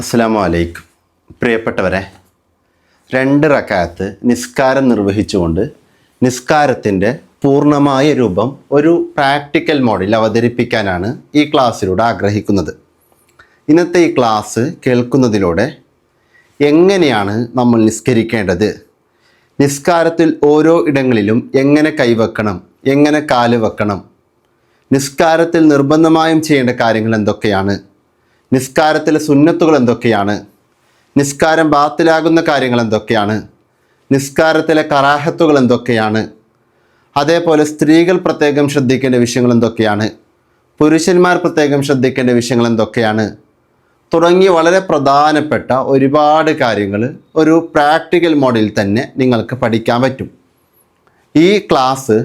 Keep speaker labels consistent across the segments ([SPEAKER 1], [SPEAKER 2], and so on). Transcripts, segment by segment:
[SPEAKER 1] അസ്സലാമു അലൈക്കും. പ്രിയപ്പെട്ടവരെ, 2 റക്അത്ത് നിസ്കാരം നിർവഹിച്ചുകൊണ്ട് നിസ്കാരത്തിൻ്റെ പൂർണ്ണമായ രൂപം ഒരു പ്രാക്ടിക്കൽ മോഡിൽ അവതരിപ്പിക്കാനാണ് ഈ ക്ലാസ്സിലൂടെ ആഗ്രഹിക്കുന്നത്. ഇന്നത്തെ ഈ ക്ലാസ് കേൾക്കുന്നതിലൂടെ എങ്ങനെയാണ് നമ്മൾ നിസ്കരിക്കേണ്ടത്, നിസ്കാരത്തിൽ ഓരോ ഇടങ്ങളിലും എങ്ങനെ കൈവെക്കണം, എങ്ങനെ കാല് വെക്കണം, നിസ്കാരത്തിൽ നിർബന്ധമായും ചെയ്യേണ്ട കാര്യങ്ങൾ എന്തൊക്കെയാണ്, നിസ്കാരത്തിലെ സുന്നത്തുകൾ എന്തൊക്കെയാണ്, നിസ്കാരം ബാത്തിലാകുന്ന കാര്യങ്ങൾ എന്തൊക്കെയാണ്, നിസ്കാരത്തിലെ കറാഹത്തുകൾ എന്തൊക്കെയാണ്, അതേപോലെ സ്ത്രീകൾ പ്രത്യേകം ശ്രദ്ധിക്കേണ്ട വിഷയങ്ങൾ എന്തൊക്കെയാണ്, പുരുഷന്മാർ പ്രത്യേകം ശ്രദ്ധിക്കേണ്ട വിഷയങ്ങൾ എന്തൊക്കെയാണ് തുടങ്ങി വളരെ പ്രധാനപ്പെട്ട ഒരുപാട് കാര്യങ്ങൾ ഒരു പ്രാക്ടിക്കൽ മോഡിൽ തന്നെ നിങ്ങൾക്ക് പഠിക്കാൻ പറ്റും. ഈ ക്ലാസ്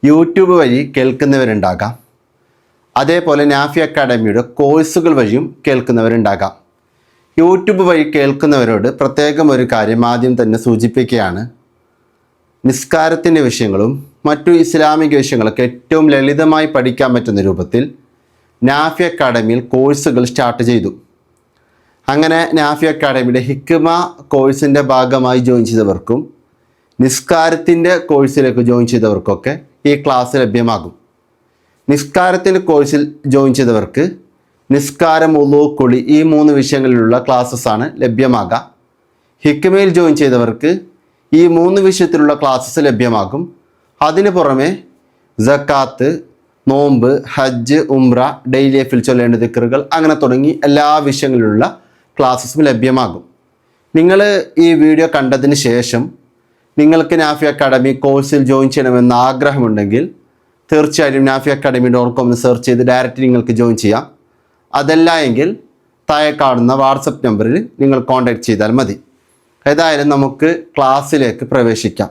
[SPEAKER 1] യൂട്യൂബ് വഴി കേൾക്കുന്നവരുണ്ടാകാം, അതേപോലെ നാഫി അക്കാഡമിയുടെ കോഴ്സുകൾ വഴിയും കേൾക്കുന്നവരുണ്ടാകാം. യൂട്യൂബ് വഴി കേൾക്കുന്നവരോട് പ്രത്യേകം ഒരു കാര്യം ആദ്യം തന്നെ സൂചിപ്പിക്കുകയാണ്. നിസ്കാരത്തിൻ്റെ വിഷയങ്ങളും മറ്റു ഇസ്ലാമിക വിഷയങ്ങളൊക്കെ ഏറ്റവും ലളിതമായി പഠിക്കാൻ പറ്റുന്ന രൂപത്തിൽ നാഫി അക്കാഡമിയിൽ കോഴ്സുകൾ സ്റ്റാർട്ട് ചെയ്തു. അങ്ങനെ നാഫി അക്കാഡമിയുടെ ഹിക്മ കോഴ്സിൻ്റെ ഭാഗമായി ജോയിൻ ചെയ്തവർക്കും നിസ്കാരത്തിൻ്റെ കോഴ്സിലേക്ക് ജോയിൻ ചെയ്തവർക്കൊക്കെ ഈ ക്ലാസ് ലഭ്യമാകും. നിസ്കാരത്തിൻ്റെ കോഴ്സിൽ ജോയിൻ ചെയ്തവർക്ക് നിസ്കാരം, ഉളൂ, കുളി ഈ 3 വിഷയങ്ങളിലുള്ള ക്ലാസ്സസാണ് ലഭ്യമാകുക. ഹിക്മയിൽ ജോയിൻ ചെയ്തവർക്ക് ഈ 3 വിഷയത്തിലുള്ള ക്ലാസ്സസ് ലഭ്യമാകും. അതിന് പുറമെ സക്കാത്ത്, നോമ്പ്, ഹജ്ജ്, ഉംറ, ഡെയിലി ലൈഫിൽ ചൊല്ലേണ്ട ദിക്റുകൾ അങ്ങനെ തുടങ്ങി എല്ലാ വിഷയങ്ങളിലുള്ള ക്ലാസ്സസും ലഭ്യമാകും. നിങ്ങൾ ഈ വീഡിയോ കണ്ടതിന് ശേഷം നിങ്ങൾക്ക് നാഫി അക്കാഡമി കോഴ്സിൽ ജോയിൻ ചെയ്യണമെന്ന് ആഗ്രഹമുണ്ടെങ്കിൽ തീർച്ചയായും നാഫി academy.com സെർച്ച് ചെയ്ത് ഡയറക്റ്റ് നിങ്ങൾക്ക് ജോയിൻ ചെയ്യാം. അതല്ല എങ്കിൽ താഴെ കാണുന്ന വാട്സപ്പ് നമ്പറിൽ നിങ്ങൾ കോൺടാക്റ്റ് ചെയ്താൽ മതി. ഏതായാലും നമുക്ക് ക്ലാസ്സിലേക്ക് പ്രവേശിക്കാം.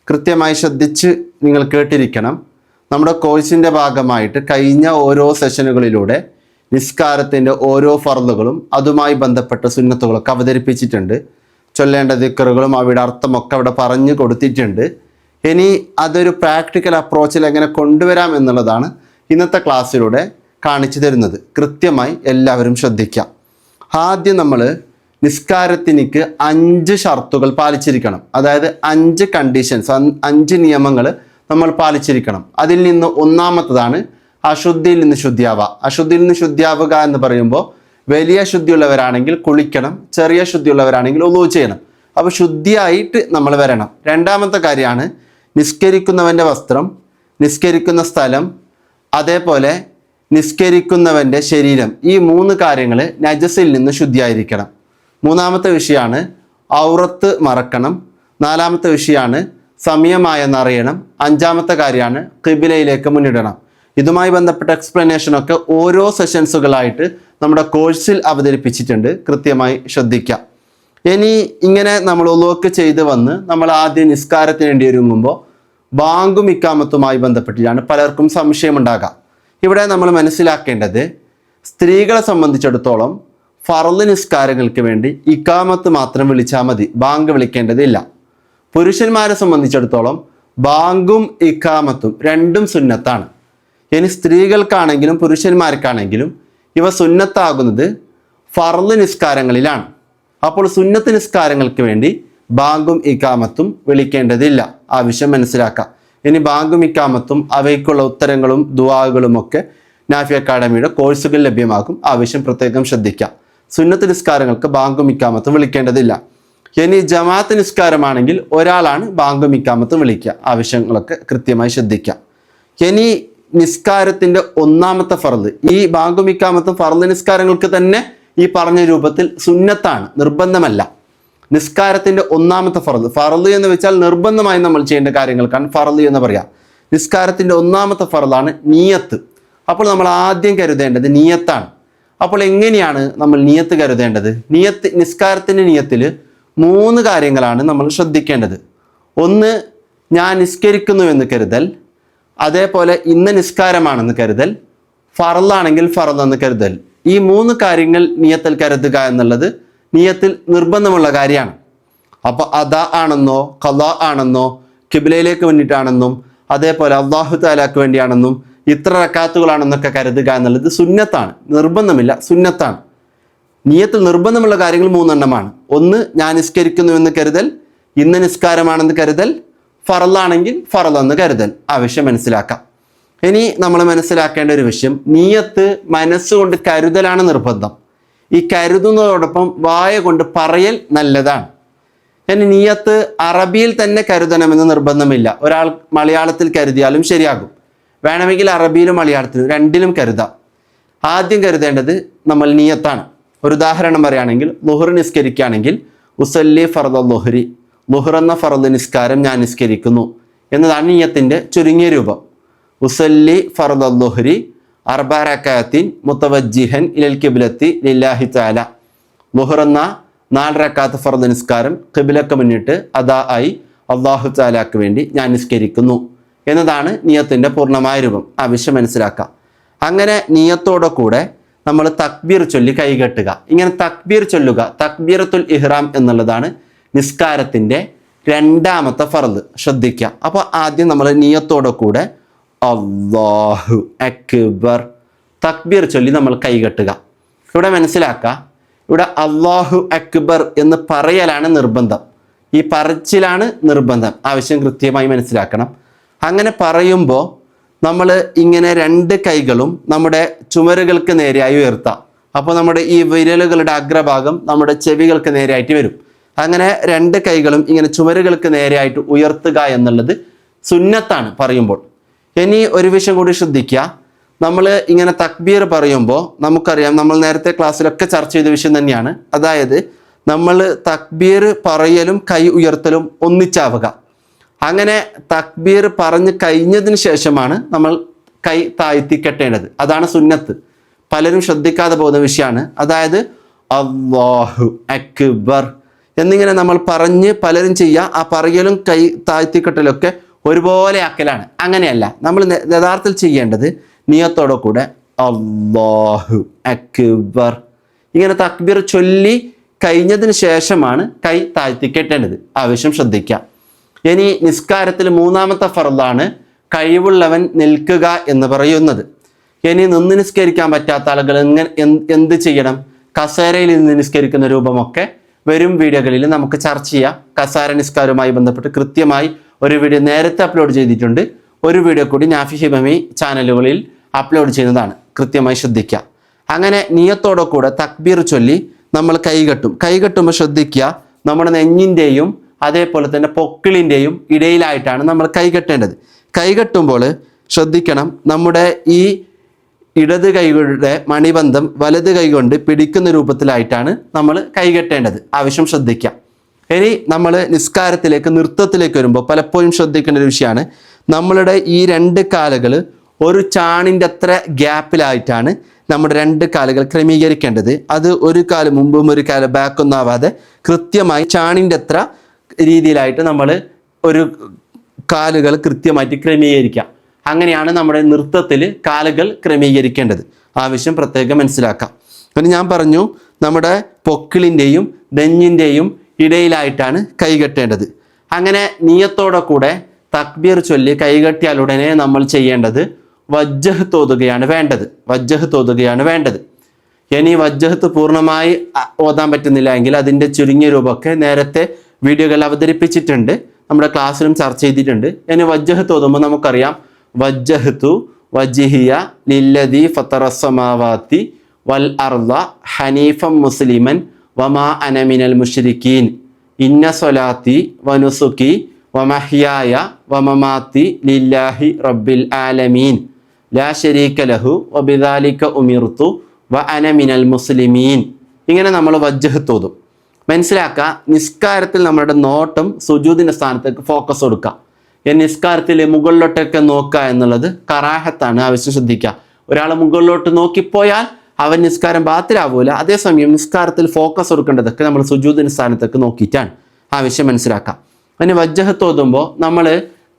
[SPEAKER 1] കൃത്യമായി ശ്രദ്ധിച്ച് നിങ്ങൾ കേട്ടിരിക്കണം. നമ്മുടെ കോഴ്സിൻ്റെ ഭാഗമായിട്ട് കഴിഞ്ഞ ഓരോ സെഷനുകളിലൂടെ നിസ്കാരത്തിൻ്റെ ഓരോ ഫർളുകളും അതുമായി ബന്ധപ്പെട്ട സുന്നത്തുകളൊക്കെ അവതരിപ്പിച്ചിട്ടുണ്ട്. ചൊല്ലേണ്ട ദിക്റുകളും അവയുടെ അർത്ഥമൊക്കെ അവിടെ പറഞ്ഞു കൊടുത്തിട്ടുണ്ട്. ഇനി അതൊരു പ്രാക്ടിക്കൽ അപ്രോച്ചിൽ എങ്ങനെ കൊണ്ടുവരാം എന്നുള്ളതാണ് ഇന്നത്തെ ക്ലാസ്സിലൂടെ കാണിച്ചു തരുന്നത്. കൃത്യമായി എല്ലാവരും ശ്രദ്ധിക്കാം. ആദ്യം നമ്മൾ നിസ്കാരത്തിനിക്ക് 5 ഷർത്തുകൾ പാലിച്ചിരിക്കണം. അതായത് 5 കണ്ടീഷൻസ്, 5 നിയമങ്ങൾ നമ്മൾ പാലിച്ചിരിക്കണം. അതിൽ നിന്ന് ഒന്നാമത്തതാണ് അശുദ്ധിയിൽ നിന്ന് ശുദ്ധിയാവുക. അശുദ്ധിയിൽ നിന്ന് ശുദ്ധിയാവുക എന്ന് പറയുമ്പോൾ വലിയ ശുദ്ധിയുള്ളവരാണെങ്കിൽ കുളിക്കണം, ചെറിയ ശുദ്ധിയുള്ളവരാണെങ്കിൽ ഉളൂ ചെയ്യണം. അപ്പോൾ ശുദ്ധിയായിട്ട് നമ്മൾ വരണം. രണ്ടാമത്തെ കാര്യമാണ് നിസ്കരിക്കുന്നവൻ്റെ വസ്ത്രം, നിസ്കരിക്കുന്ന സ്ഥലം, അതേപോലെ നിസ്കരിക്കുന്നവൻ്റെ ശരീരം. ഈ 3 കാര്യങ്ങൾ നജസിൽ നിന്ന് ശുദ്ധിയായിരിക്കണം. മൂന്നാമത്തെ വിഷയമാണ് ഔറത്ത് മറക്കണം. നാലാമത്തെ വിഷയമാണ് സമയമായെന്നറിയണം. 5-മത്തെ കാര്യമാണ് ഖിബിലയിലേക്ക് മുന്നിടണം. ഇതുമായി ബന്ധപ്പെട്ട എക്സ്പ്ലനേഷനൊക്കെ ഓരോ സെഷൻസുകളായിട്ട് നമ്മുടെ കോഴ്സിൽ അവതരിപ്പിച്ചിട്ടുണ്ട്. കൃത്യമായി ശ്രദ്ധിക്കാം. ഇനി ഇങ്ങനെ നമ്മൾ ഉളുവൊക്കെ ചെയ്ത് വന്ന് നമ്മൾ ആദ്യം നിസ്കാരത്തിന് വേണ്ടി ഒരുങ്ങുമ്പോൾ ബാങ്കും ഇക്കാമത്തുമായി ബന്ധപ്പെട്ടിട്ടാണ് പലർക്കും സംശയമുണ്ടാകാം. ഇവിടെ നമ്മൾ മനസ്സിലാക്കേണ്ടത്, സ്ത്രീകളെ സംബന്ധിച്ചിടത്തോളം ഫർള് നിസ്കാരങ്ങൾക്ക് വേണ്ടി ഇക്കാമത്ത് മാത്രം വിളിച്ചാൽ മതി, ബാങ്ക് വിളിക്കേണ്ടതില്ല. പുരുഷന്മാരെ സംബന്ധിച്ചിടത്തോളം ബാങ്കും ഇക്കാമത്തും രണ്ടും സുന്നത്താണ്. ഇനി സ്ത്രീകൾക്കാണെങ്കിലും പുരുഷന്മാർക്കാണെങ്കിലും ഇവ സുന്നത്താകുന്നത് ഫർള് നിസ്കാരങ്ങളിലാണ്. അപ്പോൾ സുന്നത്ത് നിസ്കാരങ്ങൾക്ക് വേണ്ടി ബാങ്കും ഇക്കാമത്തും വിളിക്കേണ്ടതില്ല. ആ വിഷയം മനസ്സിലാക്കാം. ഇനി ബാങ്കും ഇക്കാമത്തും അവയ്ക്കുള്ള ഉത്തരങ്ങളും ദുആകളും ഒക്കെ നാഫി അക്കാഡമിയുടെ കോഴ്സുകൾ ലഭ്യമാകും. ആ വിഷയം പ്രത്യേകം ശ്രദ്ധിക്കാം. സുന്നത്ത് നിസ്കാരങ്ങൾക്ക് ബാങ്കും ഇക്കാമത്തും വിളിക്കേണ്ടതില്ല. ഇനി ജമാഅത്ത് നിസ്കാരമാണെങ്കിൽ ഒരാളാണ് ബാങ്കും ഇക്കാമത്തും വിളിക്കുക. ആ വിഷയങ്ങളൊക്കെ കൃത്യമായി ശ്രദ്ധിക്കാം. ഇനി നിസ്കാരത്തിൻ്റെ ഒന്നാമത്തെ ഫർള്, ഈ ബാങ്കും ഇക്കാമത്തും ഫർള് നിസ്കാരങ്ങൾക്ക് തന്നെ ഈ പറഞ്ഞ രൂപത്തിൽ സുന്നത്താണ്, നിർബന്ധമല്ല. നിസ്കാരത്തിൻ്റെ ഒന്നാമത്തെ ഫർള് എന്ന് വെച്ചാൽ നിർബന്ധമായി നമ്മൾ ചെയ്യേണ്ട കാര്യങ്ങൾക്കാണ് ഫർള് എന്ന് പറയാം. നിസ്കാരത്തിൻ്റെ ഒന്നാമത്തെ ഫർളാണ് നിയത്ത്. അപ്പോൾ നമ്മൾ ആദ്യം കരുതേണ്ടത് നിയത്താണ്. അപ്പോൾ എങ്ങനെയാണ് നമ്മൾ നിയത്ത് കരുതേണ്ടത്? നിസ്കാരത്തിൻ്റെ നിയത്തിൽ 3 കാര്യങ്ങളാണ് നമ്മൾ ശ്രദ്ധിക്കേണ്ടത്. ഒന്ന്, ഞാൻ നിസ്കരിക്കുന്നു എന്ന് കരുതൽ, അതേപോലെ ഇന്ന് നിസ്കാരമാണെന്ന് കരുതൽ, ഫർളാണെങ്കിൽ ഫർള് എന്ന് കരുതൽ. ഈ 3 കാര്യങ്ങൾ നിയത്തിൽ കരുതുക എന്നുള്ളത് നിയത്തിൽ നിർബന്ധമുള്ള കാര്യമാണ്. അപ്പോൾ അദാ ആണെന്നോ ഖളാ ആണെന്നോ ഖിബ്ലയിലേക്ക് വേണ്ടിയിട്ടാണെന്നും അതേപോലെ അല്ലാഹു തആലക്ക് വേണ്ടിയാണെന്നും ഇത്ര റക്കാത്തുകളാണെന്നൊക്കെ കരുതുക എന്നുള്ളത് സുന്നത്താണ്, നിർബന്ധമില്ല, സുന്നത്താണ്. നിയത്തിൽ നിർബന്ധമുള്ള കാര്യങ്ങൾ 3 എണ്ണമാണ്. ഒന്ന്, ഞാൻ നിസ്കരിക്കുന്നു എന്ന് കരുതൽ, ഇന്ന് നിസ്കാരമാണെന്ന് കരുതൽ, ഫറലാണെങ്കിൽ ഫറലെന്ന് കരുതൽ. ആ വിഷയം മനസ്സിലാക്കാം. ഇനി നമ്മൾ മനസ്സിലാക്കേണ്ട ഒരു വിഷയം, നിയത്ത് മനസ്സുകൊണ്ട് കരുതലാണ് നിർബന്ധം. ഈ കരുതുന്നതോടൊപ്പം വായ കൊണ്ട് പറയൽ നല്ലതാണ്. ഇനി നിയത്ത് അറബിയിൽ തന്നെ കരുതണമെന്ന് നിർബന്ധമില്ല. ഒരാൾ മലയാളത്തിൽ കരുതിയാലും ശരിയാകും. വേണമെങ്കിൽ അറബിയിലും മലയാളത്തിലും രണ്ടിലും കരുതാം. ആദ്യം കരുതേണ്ടത് നമ്മൾ നിയത്താണ്. ഒരു ഉദാഹരണം പറയുകയാണെങ്കിൽ, ളുഹർ നിസ്കരിക്കുകയാണെങ്കിൽ ഉസല്ലി ഫർദ ളുഹ്രി, ളുഹർ എന്ന ഫർദ് നിസ്കാരം ഞാൻ നിസ്കരിക്കുന്നു എന്നതാണ് നിയത്തിൻ്റെ ചുരുങ്ങിയ രൂപം. ഉസല്ലി ഫർദ ളുഹ്രി 4 റക്അത്തിൻ മുതവജ്ജിഹൻ ഇലൽ ഖിബ്ലത്തി ലില്ലാഹി തആല. ളുഹർ എന്ന 4 റക്അത്ത് ഫർദ് നിസ്കാരം ഖിബ്ലക്ക് മുന്നിട്ട് അദാ ആയി അല്ലാഹു തആലക്ക് വേണ്ടി ഞാൻ നിസ്കരിക്കുന്നു എന്നതാണ് നിയത്തിൻ്റെ പൂർണ്ണമായ രൂപം. ആ വിഷയം മനസ്സിലാക്കാം. അങ്ങനെ നിയത്തോടെ കൂടെ നമ്മൾ തക്ബീർ ചൊല്ലി കൈകെട്ടുക. ഇങ്ങനെ തക്ബീർ ചൊല്ലുക, തക്ബീറത്തുൽ ഇഹ്റാം എന്നുള്ളതാണ് നിസ്കാരത്തിൻ്റെ 2ാമത്തെ ഫർദ്. ശ്രദ്ധിക്കുക. അപ്പോൾ ആദ്യം നമ്മൾ നിയത്തോടെ കൂടെ അല്ലാഹു അക്ബർ തക്ബീർ ചൊല്ലി നമ്മൾ കൈകെട്ടുക. ഇവിടെ മനസ്സിലാക്കുക, ഇവിടെ അല്ലാഹു അക്ബർ എന്ന് പറയലാണ് നിർബന്ധം, ഈ പറച്ചിലാണ് നിർബന്ധം. ആവശ്യം കൃത്യമായി മനസ്സിലാക്കണം. അങ്ങനെ പറയുമ്പോൾ നമ്മൾ ഇങ്ങനെ 2 കൈകളും നമ്മുടെ ചുമരുകൾക്ക് നേരെയായി ഉയർത്താം. അപ്പോൾ നമ്മുടെ ഈ വിരലുകളുടെ അഗ്രഭാഗം നമ്മുടെ ചെവികൾക്ക് നേരെയായിട്ട് വരും. അങ്ങനെ 2 കൈകളും ഇങ്ങനെ ചുമരുകൾക്ക് നേരെയായിട്ട് ഉയർത്തുക എന്നുള്ളത് സുന്നത്താണ് പറയുമ്പോൾ. ഇനി ഒരു വിഷയം കൂടി ശ്രദ്ധിക്കുക. നമ്മൾ ഇങ്ങനെ തക്ബീർ പറയുമ്പോൾ നമുക്കറിയാം, നമ്മൾ നേരത്തെ ക്ലാസ്സിലൊക്കെ ചർച്ച ചെയ്ത വിഷയം തന്നെയാണ്. അതായത് നമ്മൾ തക്ബീർ പറയലും കൈ ഉയർത്തലും ഒന്നിച്ചാവുക. അങ്ങനെ തക്ബീർ പറഞ്ഞ് കഴിഞ്ഞതിന് ശേഷമാണ് നമ്മൾ കൈ താഴ്ത്തി കെട്ടേണ്ടത്. അതാണ് സുന്നത്ത്. പലരും ശ്രദ്ധിക്കാതെ പോകുന്ന വിഷയമാണ്. അതായത് അല്ലാഹു അക്ബർ എന്നിങ്ങനെ നമ്മൾ പറഞ്ഞ് പലരും ചെയ്യുക. ആ പറയലും കൈ താഴ്ത്തിക്കെട്ടലൊക്കെ ഒരുപോലെ ആക്കലാണ്. അങ്ങനെയല്ല, നമ്മൾ യഥാർത്ഥത്തിൽ ചെയ്യേണ്ടത് നിയത്തോടെ കൂടെ അല്ലാഹു അക്ബർ ഇങ്ങനെ തക്ബീർ ചൊല്ലി കഴിഞ്ഞതിന് ശേഷമാണ് കൈ താഴ്ത്തിക്കെട്ടേണ്ടത്. ആവശ്യം ശ്രദ്ധിക്കാം. ഇനി നിസ്കാരത്തിൽ 3ാമത്തെ ഫർദാണ് കഴിവുള്ളവൻ നിൽക്കുക എന്ന് പറയുന്നത്. ഇനി നിന്ന് നിസ്കരിക്കാൻ പറ്റാത്ത ആളുകൾ എന്ത് ചെയ്യണം? കസേരയിൽ നിന്ന് നിസ്കരിക്കുന്ന രൂപമൊക്കെ വരും വീഡിയോകളിൽ നമുക്ക് ചർച്ച ചെയ്യാം. കസാര നിസ്കാരവുമായി ബന്ധപ്പെട്ട് കൃത്യമായി ഒരു വീഡിയോ നേരത്തെ അപ്ലോഡ് ചെയ്തിട്ടുണ്ട്. ഒരു വീഡിയോ കൂടി നാഫി ഹിബമി ചാനലുകളിൽ അപ്ലോഡ് ചെയ്യുന്നതാണ്. കൃത്യമായി ശ്രദ്ധിക്കുക. അങ്ങനെ നിയത്തോടെ കൂടെ തക്ബീർ ചൊല്ലി നമ്മൾ കൈകെട്ടും. കൈകെട്ടുമ്പോൾ ശ്രദ്ധിക്കുക, നമ്മുടെ നെഞ്ഞിൻ്റെയും അതേപോലെ തന്നെ പൊക്കിളിൻ്റെയും ഇടയിലായിട്ടാണ് നമ്മൾ കൈകെട്ടേണ്ടത്. കൈകെട്ടുമ്പോൾ ശ്രദ്ധിക്കണം, നമ്മുടെ ഈ ഇടത് കൈകളുടെ മണിബന്ധം വലത് കൈ കൊണ്ട് പിടിക്കുന്ന രൂപത്തിലായിട്ടാണ് നമ്മൾ കൈകെട്ടേണ്ടത്. ആവശ്യം ശ്രദ്ധിക്കാം. ഇനി നമ്മൾ നിസ്കാരത്തിലേക്ക് നൃത്തത്തിലേക്ക് വരുമ്പോൾ പലപ്പോഴും ശ്രദ്ധിക്കേണ്ട ഒരു വിഷയമാണ്, നമ്മളുടെ ഈ 2 കാലുകൾ ഒരു ചാണിൻ്റെ അത്ര ഗ്യാപ്പിലായിട്ടാണ് നമ്മുടെ 2 കാലുകൾ ക്രമീകരിക്കേണ്ടത്. അത് ഒരു കാല് മുമ്പും ഒരു കാല് ബാക്കൊന്നും ആവാതെ കൃത്യമായി ചാണിൻ്റെ അത്ര രീതിയിലായിട്ട് നമ്മൾ ഒരു കാലുകൾ കൃത്യമായിട്ട് ക്രമീകരിക്കാം. അങ്ങനെയാണ് നമ്മുടെ നൃത്തത്തിൽ കാലുകൾ ക്രമീകരിക്കേണ്ടത്. ആവശ്യം പ്രത്യേകം മനസ്സിലാക്കാം. പിന്നെ ഞാൻ പറഞ്ഞു, നമ്മുടെ പൊക്കിളിൻ്റെയും നെഞ്ഞിൻ്റെയും ഇടയിലായിട്ടാണ് കൈകെട്ടേണ്ടത്. അങ്ങനെ നിയത്തോടെ കൂടെ തക്ബീർ ചൊല്ലി കൈകെട്ടിയാൽ ഉടനെ നമ്മൾ ചെയ്യേണ്ടത് വജ്ജഹത്ത് ഓതുകയാണ് വേണ്ടത്. വജ്ജഹത്ത് ഓതുകയാണ് വേണ്ടത്. ഇനി വജ്ജഹത്ത് പൂർണ്ണമായി ഓതാൻ പറ്റുന്നില്ല എങ്കിൽ അതിൻ്റെ ചുരുങ്ങിയ രൂപമൊക്കെ നേരത്തെ വീഡിയോകൾ അവതരിപ്പിച്ചിട്ടുണ്ട്, നമ്മുടെ ക്ലാസ്സിലും ചർച്ച ചെയ്തിട്ടുണ്ട്. ഇനി വജ്ജഹത്ത് ഓതുമ്പോൾ നമുക്കറിയാം, വജ്ജഹത്തു വജ്ഹിയ ലില്ലദി ഫത്തറസ്സമാവാതി വൽ അർള ഹനീഫം മുസ്ലിമൻ വമാ അന മിനൽ മുശ്രിക്കീൻ ഇന്ന സ്വലാത്തി വനുസുക്കി വമഹ്യായ വമമാത്തി ലില്ലാഹി റബ്ബിൽ ആലമീൻ ലാ ശരീക ലഹു വബിദാലിക ഉമിർതു വ അന മിനൽ മുസ്ലിമീൻ. ഇങ്ങനെ നമ്മൾ വജ്ജഹത്ത് ഓതും. മനസ്സിലാക്കുക, നിസ്കാരത്തിൽ നമ്മുടെ നോട്ടം സുജൂദിൻ്റെ സ്ഥാനത്തേക്ക് ഫോക്കസ് കൊടുക്കുക. ഈ നിസ്കാരത്തിൽ മുകളിലോട്ടൊക്കെ നോക്കുക എന്നുള്ളത് കറാഹത്താണ്. ആവശ്യം ശ്രദ്ധിക്കുക. ഒരാൾ മുകളിലോട്ട് നോക്കിപ്പോയാൽ അവൻ നിസ്കാരം ബാത്തിലാവൂല. അതേസമയം നിസ്കാരത്തിൽ ഫോക്കസ് കൊടുക്കേണ്ടതൊക്കെ നമ്മൾ സുജൂദിൻ്റെ സ്ഥാനത്തേക്ക് നോക്കിയിട്ടാണ്. ആവശ്യം മനസ്സിലാക്കാം. അതിന് വജ്ജഹത്ത് ഓതുമ്പോൾ നമ്മൾ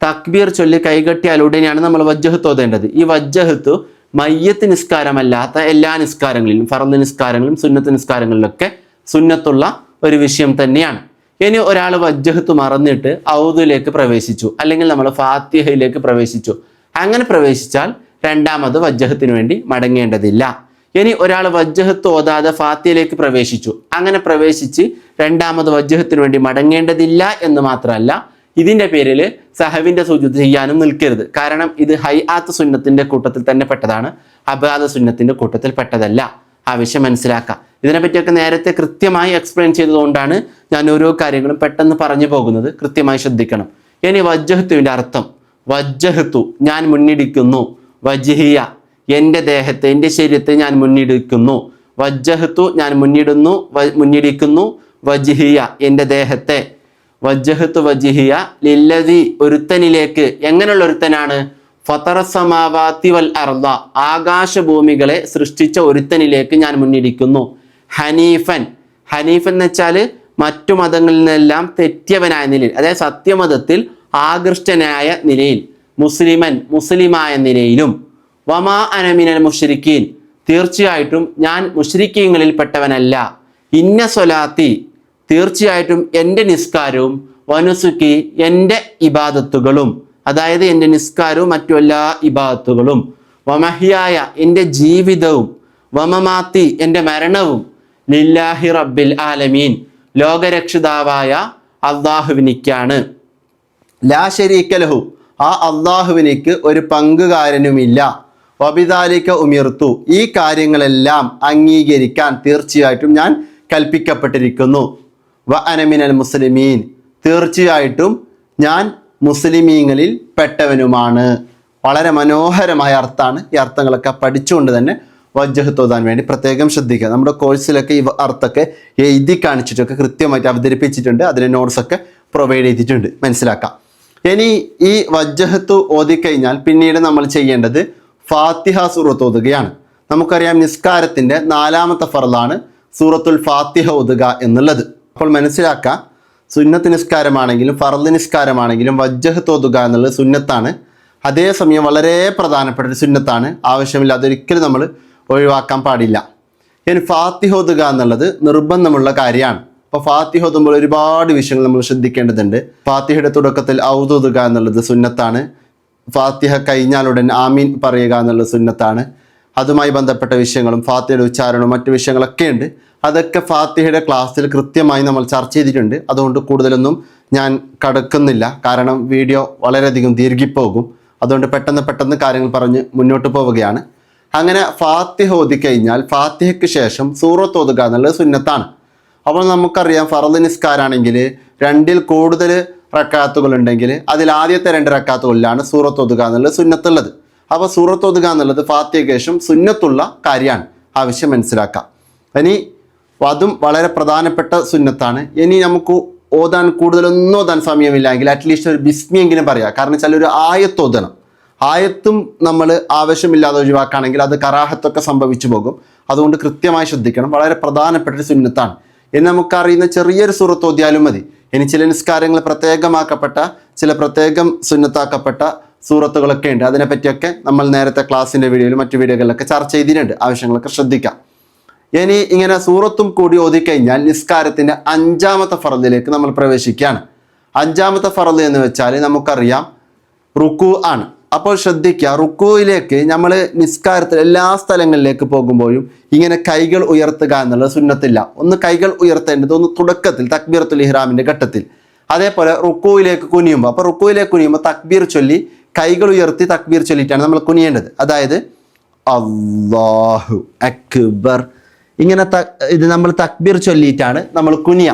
[SPEAKER 1] തക്ബീർ ചൊല്ലി കൈകെട്ടിയാൽ ഉടനെയാണ് നമ്മൾ വജ്ജഹത്ത് ഓതേണ്ടത്. ഈ വജ്ജഹത്ത് മയ്യത്ത് നിസ്കാരമല്ലാത്ത എല്ലാ നിസ്കാരങ്ങളിലും, ഫർദ് നിസ്കാരങ്ങളിലും സുന്നത്ത് നിസ്കാരങ്ങളിലൊക്കെ സുന്നത്തുള്ള ഒരു വിഷയം തന്നെയാണ്. ഇനി ഒരാൾ വജ്ജഹത്ത് മറന്നിട്ട് ഔദിലേക്ക് പ്രവേശിച്ചു, അല്ലെങ്കിൽ നമ്മൾ ഫാത്തിഹയിലേക്ക് പ്രവേശിച്ചു. അങ്ങനെ പ്രവേശിച്ചാൽ 2ാമത് വജ്ജഹത്തിന് വേണ്ടി മടങ്ങേണ്ടതില്ല.
[SPEAKER 2] ഇനി ഒരാൾ വജ്ജഹത്ത് ഓതാതെ ഫാത്തിഹയിലേക്ക് പ്രവേശിച്ചു. അങ്ങനെ പ്രവേശിച്ച് രണ്ടാമത് വജ്ജഹത്തിന് വേണ്ടി മടങ്ങേണ്ടതില്ല എന്ന് മാത്രമല്ല, ഇതിന്റെ പേരിൽ സഹവിന്റെ സുജൂദ് ചെയ്യാനും നിൽക്കരുത്. കാരണം ഇത് ഹൈആത്ത് സുന്നത്തിന്റെ കൂട്ടത്തിൽ തന്നെ പെട്ടതാണ്, അബാദ സുന്നത്തിന്റെ കൂട്ടത്തിൽ പെട്ടതല്ല. ആ വിഷയം മനസ്സിലാക്കാം. ഇതിനെപ്പറ്റിയൊക്കെ നേരത്തെ കൃത്യമായി എക്സ്പ്ലെയിൻ ചെയ്തതുകൊണ്ടാണ് ഞാൻ ഓരോ കാര്യങ്ങളും പെട്ടെന്ന് പറഞ്ഞു പോകുന്നത്. കൃത്യമായി ശ്രദ്ധിക്കണം. ഇനി വജ്ജഹത്തുവിന്റെ അർത്ഥം, വജ്ജഹത്തു ഞാൻ മുന്നിടിക്കുന്നു, വജ്ഹിയ എൻ്റെ ദേഹത്തെ, എൻ്റെ ശരീരത്തെ ഞാൻ മുന്നിടിക്കുന്നു, വജ്ജഹത്തു ഞാൻ മുന്നിടിക്കുന്നു, വജ്ഹിയ എൻ്റെ ദേഹത്തെ, വജ്ജഹത്തു വജ്ഹിയ ലില്ലദി ഒരുത്തനിലേക്ക്. എങ്ങനെയുള്ള ഒരുത്തനാണ്? ഫതറസമാവാതി വൽ അർദ ആകാശഭൂമികളെ സൃഷ്ടിച്ച ഒരുത്തനിലേക്ക് ഞാൻ മുന്നിടിക്കുന്നു. ഹനീഫൻ, ഹനീഫൻ എന്ന് വെച്ചാൽ മറ്റു മതങ്ങളിൽ നിന്നെല്ലാം തെറ്റിയവനായ നിലയിൽ, അതായത് സത്യമതത്തിൽ ആകൃഷ്ടനായ നിലയിൽ, മുസ്ലിമൻ മുസ്ലിമായ നിലയിലും, വമാ അനമിനൽ മുശ്രിക്കീൻ തീർച്ചയായിട്ടും ഞാൻ മുശ്രിക്കീങ്ങളിൽ പെട്ടവനല്ല, ഇന്ന സ്വലാത്തി തീർച്ചയായിട്ടും എൻ്റെ നിസ്കാരവും, വനുസുക്കി എൻ്റെ ഇബാദത്തുകളും, അതായത് എൻ്റെ നിസ്കാരവും മറ്റു എല്ലാ ഇബാദത്തുകളും, വമഹ്യായ എൻ്റെ ജീവിതവും, വമമാത്തി എൻ്റെ മരണവും, ലില്ലാഹി റബ്ബിൽ ആലമീൻ ലോകരക്ഷിതാവായ അള്ളാഹുവിനിക്കാണ്. ലാ ശരീക ലഹു ആ അള്ളാഹുവിനിക്ക് ഒരു പങ്കുകാരനുമില്ല. വബിദാലിക ഉമിർത്തു ഈ കാര്യങ്ങളെല്ലാം അംഗീകരിക്കാൻ തീർച്ചയായിട്ടും ഞാൻ കൽപ്പിക്കപ്പെട്ടിരിക്കുന്നു. വ അനമിനൽ മുസ്ലിമീൻ തീർച്ചയായിട്ടും ഞാൻ മുസ്ലിമീങ്ങളിൽ പെട്ടവനുമാണ്. വളരെ മനോഹരമായ അർത്ഥമാണ്. ഈ അർത്ഥങ്ങളൊക്കെ പഠിച്ചുകൊണ്ട് തന്നെ വജ്ജഹത്ത് ഓതാൻ വേണ്ടി പ്രത്യേകം ശ്രദ്ധിക്കുക. നമ്മുടെ കോഴ്സിലൊക്കെ ഈ അർത്ഥമൊക്കെ എഴുതി കാണിച്ചിട്ടൊക്കെ കൃത്യമായിട്ട് അവതരിപ്പിച്ചിട്ടുണ്ട്. അതിന് നോട്ട്സൊക്കെ പ്രൊവൈഡ് ചെയ്തിട്ടുണ്ട്, മനസ്സിലാക്കാം. ഇനി ഈ വജ്ജഹത്ത് ഓതിക്കഴിഞ്ഞാൽ പിന്നീട് നമ്മൾ ചെയ്യേണ്ടത് ഫാത്തിഹ സൂറത്ത് ഓതുകയാണ്. നമുക്കറിയാം നിസ്കാരത്തിൻ്റെ 4ാമത്തെ ഫർളാണ് സൂറത്തുൽ ഫാത്തിഹ ഓതുക എന്നുള്ളത്. അപ്പോൾ മനസ്സിലാക്കുക, സുന്നത്ത് നിസ്കാരമാണെങ്കിലും ഫർള് നിസ്കാരമാണെങ്കിലും വജ്ജഹത്ത് ഓതുക എന്നുള്ളത് സുന്നത്താണ്. അതേസമയം വളരെ പ്രധാനപ്പെട്ട ഒരു സുന്നത്താണ്, ആവശ്യമില്ലാതെ ഒരിക്കലും നമ്മൾ ഒഴിവാക്കാൻ പാടില്ല. ഇനി ഫാത്തിഹ ഓതുക എന്നുള്ളത് നിർബന്ധമുള്ള കാര്യമാണ്. അപ്പോൾ ഫാത്തിഹ ഓതുമ്പോൾ ഒരുപാട് വിഷയങ്ങൾ നമ്മൾ ശ്രദ്ധിക്കേണ്ടതുണ്ട്. ഫാത്തിഹയുടെ തുടക്കത്തിൽ ഔദ് ഓതുക എന്നുള്ളത് സുന്നത്താണ്. ഫാത്തിഹ കഴിഞ്ഞാലുടൻ ആമീൻ പറയുക എന്നുള്ളത് സുന്നത്താണ്. അതുമായി ബന്ധപ്പെട്ട വിഷയങ്ങളും ഫാത്തിഹയുടെ ഉച്ചാരണവും മറ്റു വിഷയങ്ങളൊക്കെ ഉണ്ട്. അതൊക്കെ ഫാത്തിഹയുടെ ക്ലാസ്സിൽ കൃത്യമായി നമ്മൾ ചർച്ച ചെയ്തിട്ടുണ്ട്. അതുകൊണ്ട് കൂടുതലൊന്നും ഞാൻ കടക്കുന്നില്ല, കാരണം വീഡിയോ വളരെയധികം ദീർഘിപ്പോകും. അതുകൊണ്ട് പെട്ടെന്ന് കാര്യങ്ങൾ പറഞ്ഞ് മുന്നോട്ട് പോവുകയാണ്. അങ്ങനെ ഫാത്തിഹ ഓതിക്കഴിഞ്ഞാൽ ഫാത്തിഹയ്ക്ക് ശേഷം സൂറത്ത് ഓതുക എന്നുള്ളത് സുന്നത്താണ്. അപ്പോൾ നമുക്കറിയാം ഫർള് നിസ്കാരാണെങ്കിൽ 2ൽ കൂടുതൽ റക്കാത്തുകൾ ഉണ്ടെങ്കിൽ അതിൽ ആദ്യത്തെ 2 റക്കാത്തുകളിലാണ് സൂറത്ത് ഓതുക എന്നുള്ളത് സുന്നത്തുള്ളത്. അപ്പോൾ സൂറത്ത് ഓതുക എന്നുള്ളത് ഫാത്തിഹയ്ക്ക് ശേഷം സുന്നത്തുള്ള കാര്യമാണ്. ആവശ്യം മനസ്സിലാക്കാം. ഇനി അതും വളരെ പ്രധാനപ്പെട്ട സുന്നത്താണ്. ഇനി നമുക്ക് കൂടുതലൊന്നും ഓതാൻ സമയമില്ലെങ്കിൽ അറ്റ്ലീസ്റ്റ് ഒരു ബിസ്മിയെങ്കിലും പറയാം. കാരണം വെച്ചാൽ ഒരു ആയത്ത് ഓതണം. ആയത്തും നമ്മൾ ആവശ്യമില്ലാതെ ഒഴിവാക്കുകയാണെങ്കിൽ അത് കറാഹത്തൊക്കെ സംഭവിച്ചു പോകും. അതുകൊണ്ട് കൃത്യമായി ശ്രദ്ധിക്കണം. വളരെ പ്രധാനപ്പെട്ട ഒരു സുന്നത്താണ്. ഇനി നമുക്കറിയുന്ന ചെറിയൊരു സൂറത്ത് ഓതിയാലും മതി. ഇനി ചില നിസ്കാരങ്ങൾ പ്രത്യേകമാക്കപ്പെട്ട ചില പ്രത്യേകം സുന്നത്താക്കപ്പെട്ട സൂറത്തുകളൊക്കെ ഉണ്ട്. അതിനെപ്പറ്റിയൊക്കെ നമ്മൾ നേരത്തെ ക്ലാസ്സിൻ്റെ വീഡിയോയിലും മറ്റു വീഡിയോകളിലൊക്കെ ചർച്ച ചെയ്തിട്ടുണ്ട്. ആവശ്യങ്ങളൊക്കെ ശ്രദ്ധിക്കാം. ഇനി ഇങ്ങനെ സൂറത്തും കൂടി ഓതിക്കഴിഞ്ഞാൽ നിസ്കാരത്തിൻ്റെ 5ാമത്തെ ഫർളിലേക്ക് നമ്മൾ പ്രവേശിക്കുകയാണ്. 5ാമത്തെ ഫർള് എന്ന് വെച്ചാൽ നമുക്കറിയാം റുക്കു ആണ്. അപ്പോൾ ശ്രദ്ധിക്കുക, റുക്കുവിലേക്ക് നമ്മൾ നിസ്കാരത്തിൽ എല്ലാ സ്ഥലങ്ങളിലേക്ക് പോകുമ്പോഴും ഇങ്ങനെ കൈകൾ ഉയർത്തുക എന്നുള്ളത് സുന്നത്തില്ല. ഒന്ന് കൈകൾ ഉയർത്തേണ്ടത് ഒന്ന് തുടക്കത്തിൽ തക്ബീറത്തുൽ ഇഹ്റാമിൻ്റെ ഘട്ടത്തിൽ, അതേപോലെ റുക്കുവിലേക്ക് കുനിയുമ്പോൾ. അപ്പോൾ റുക്കുവിലേക്ക് കുനിയുമ്പോൾ തക്ബീർ ചൊല്ലി കൈകൾ ഉയർത്തി തക്ബീർ ചൊല്ലിയിട്ടാണ് നമ്മൾ കുനിയേണ്ടത്. അതായത് അല്ലാഹു അക്ബർ ഇങ്ങനെ ഇത് നമ്മൾ തക്ബീർ ചൊല്ലിയിട്ടാണ് നമ്മൾ കുനിയ.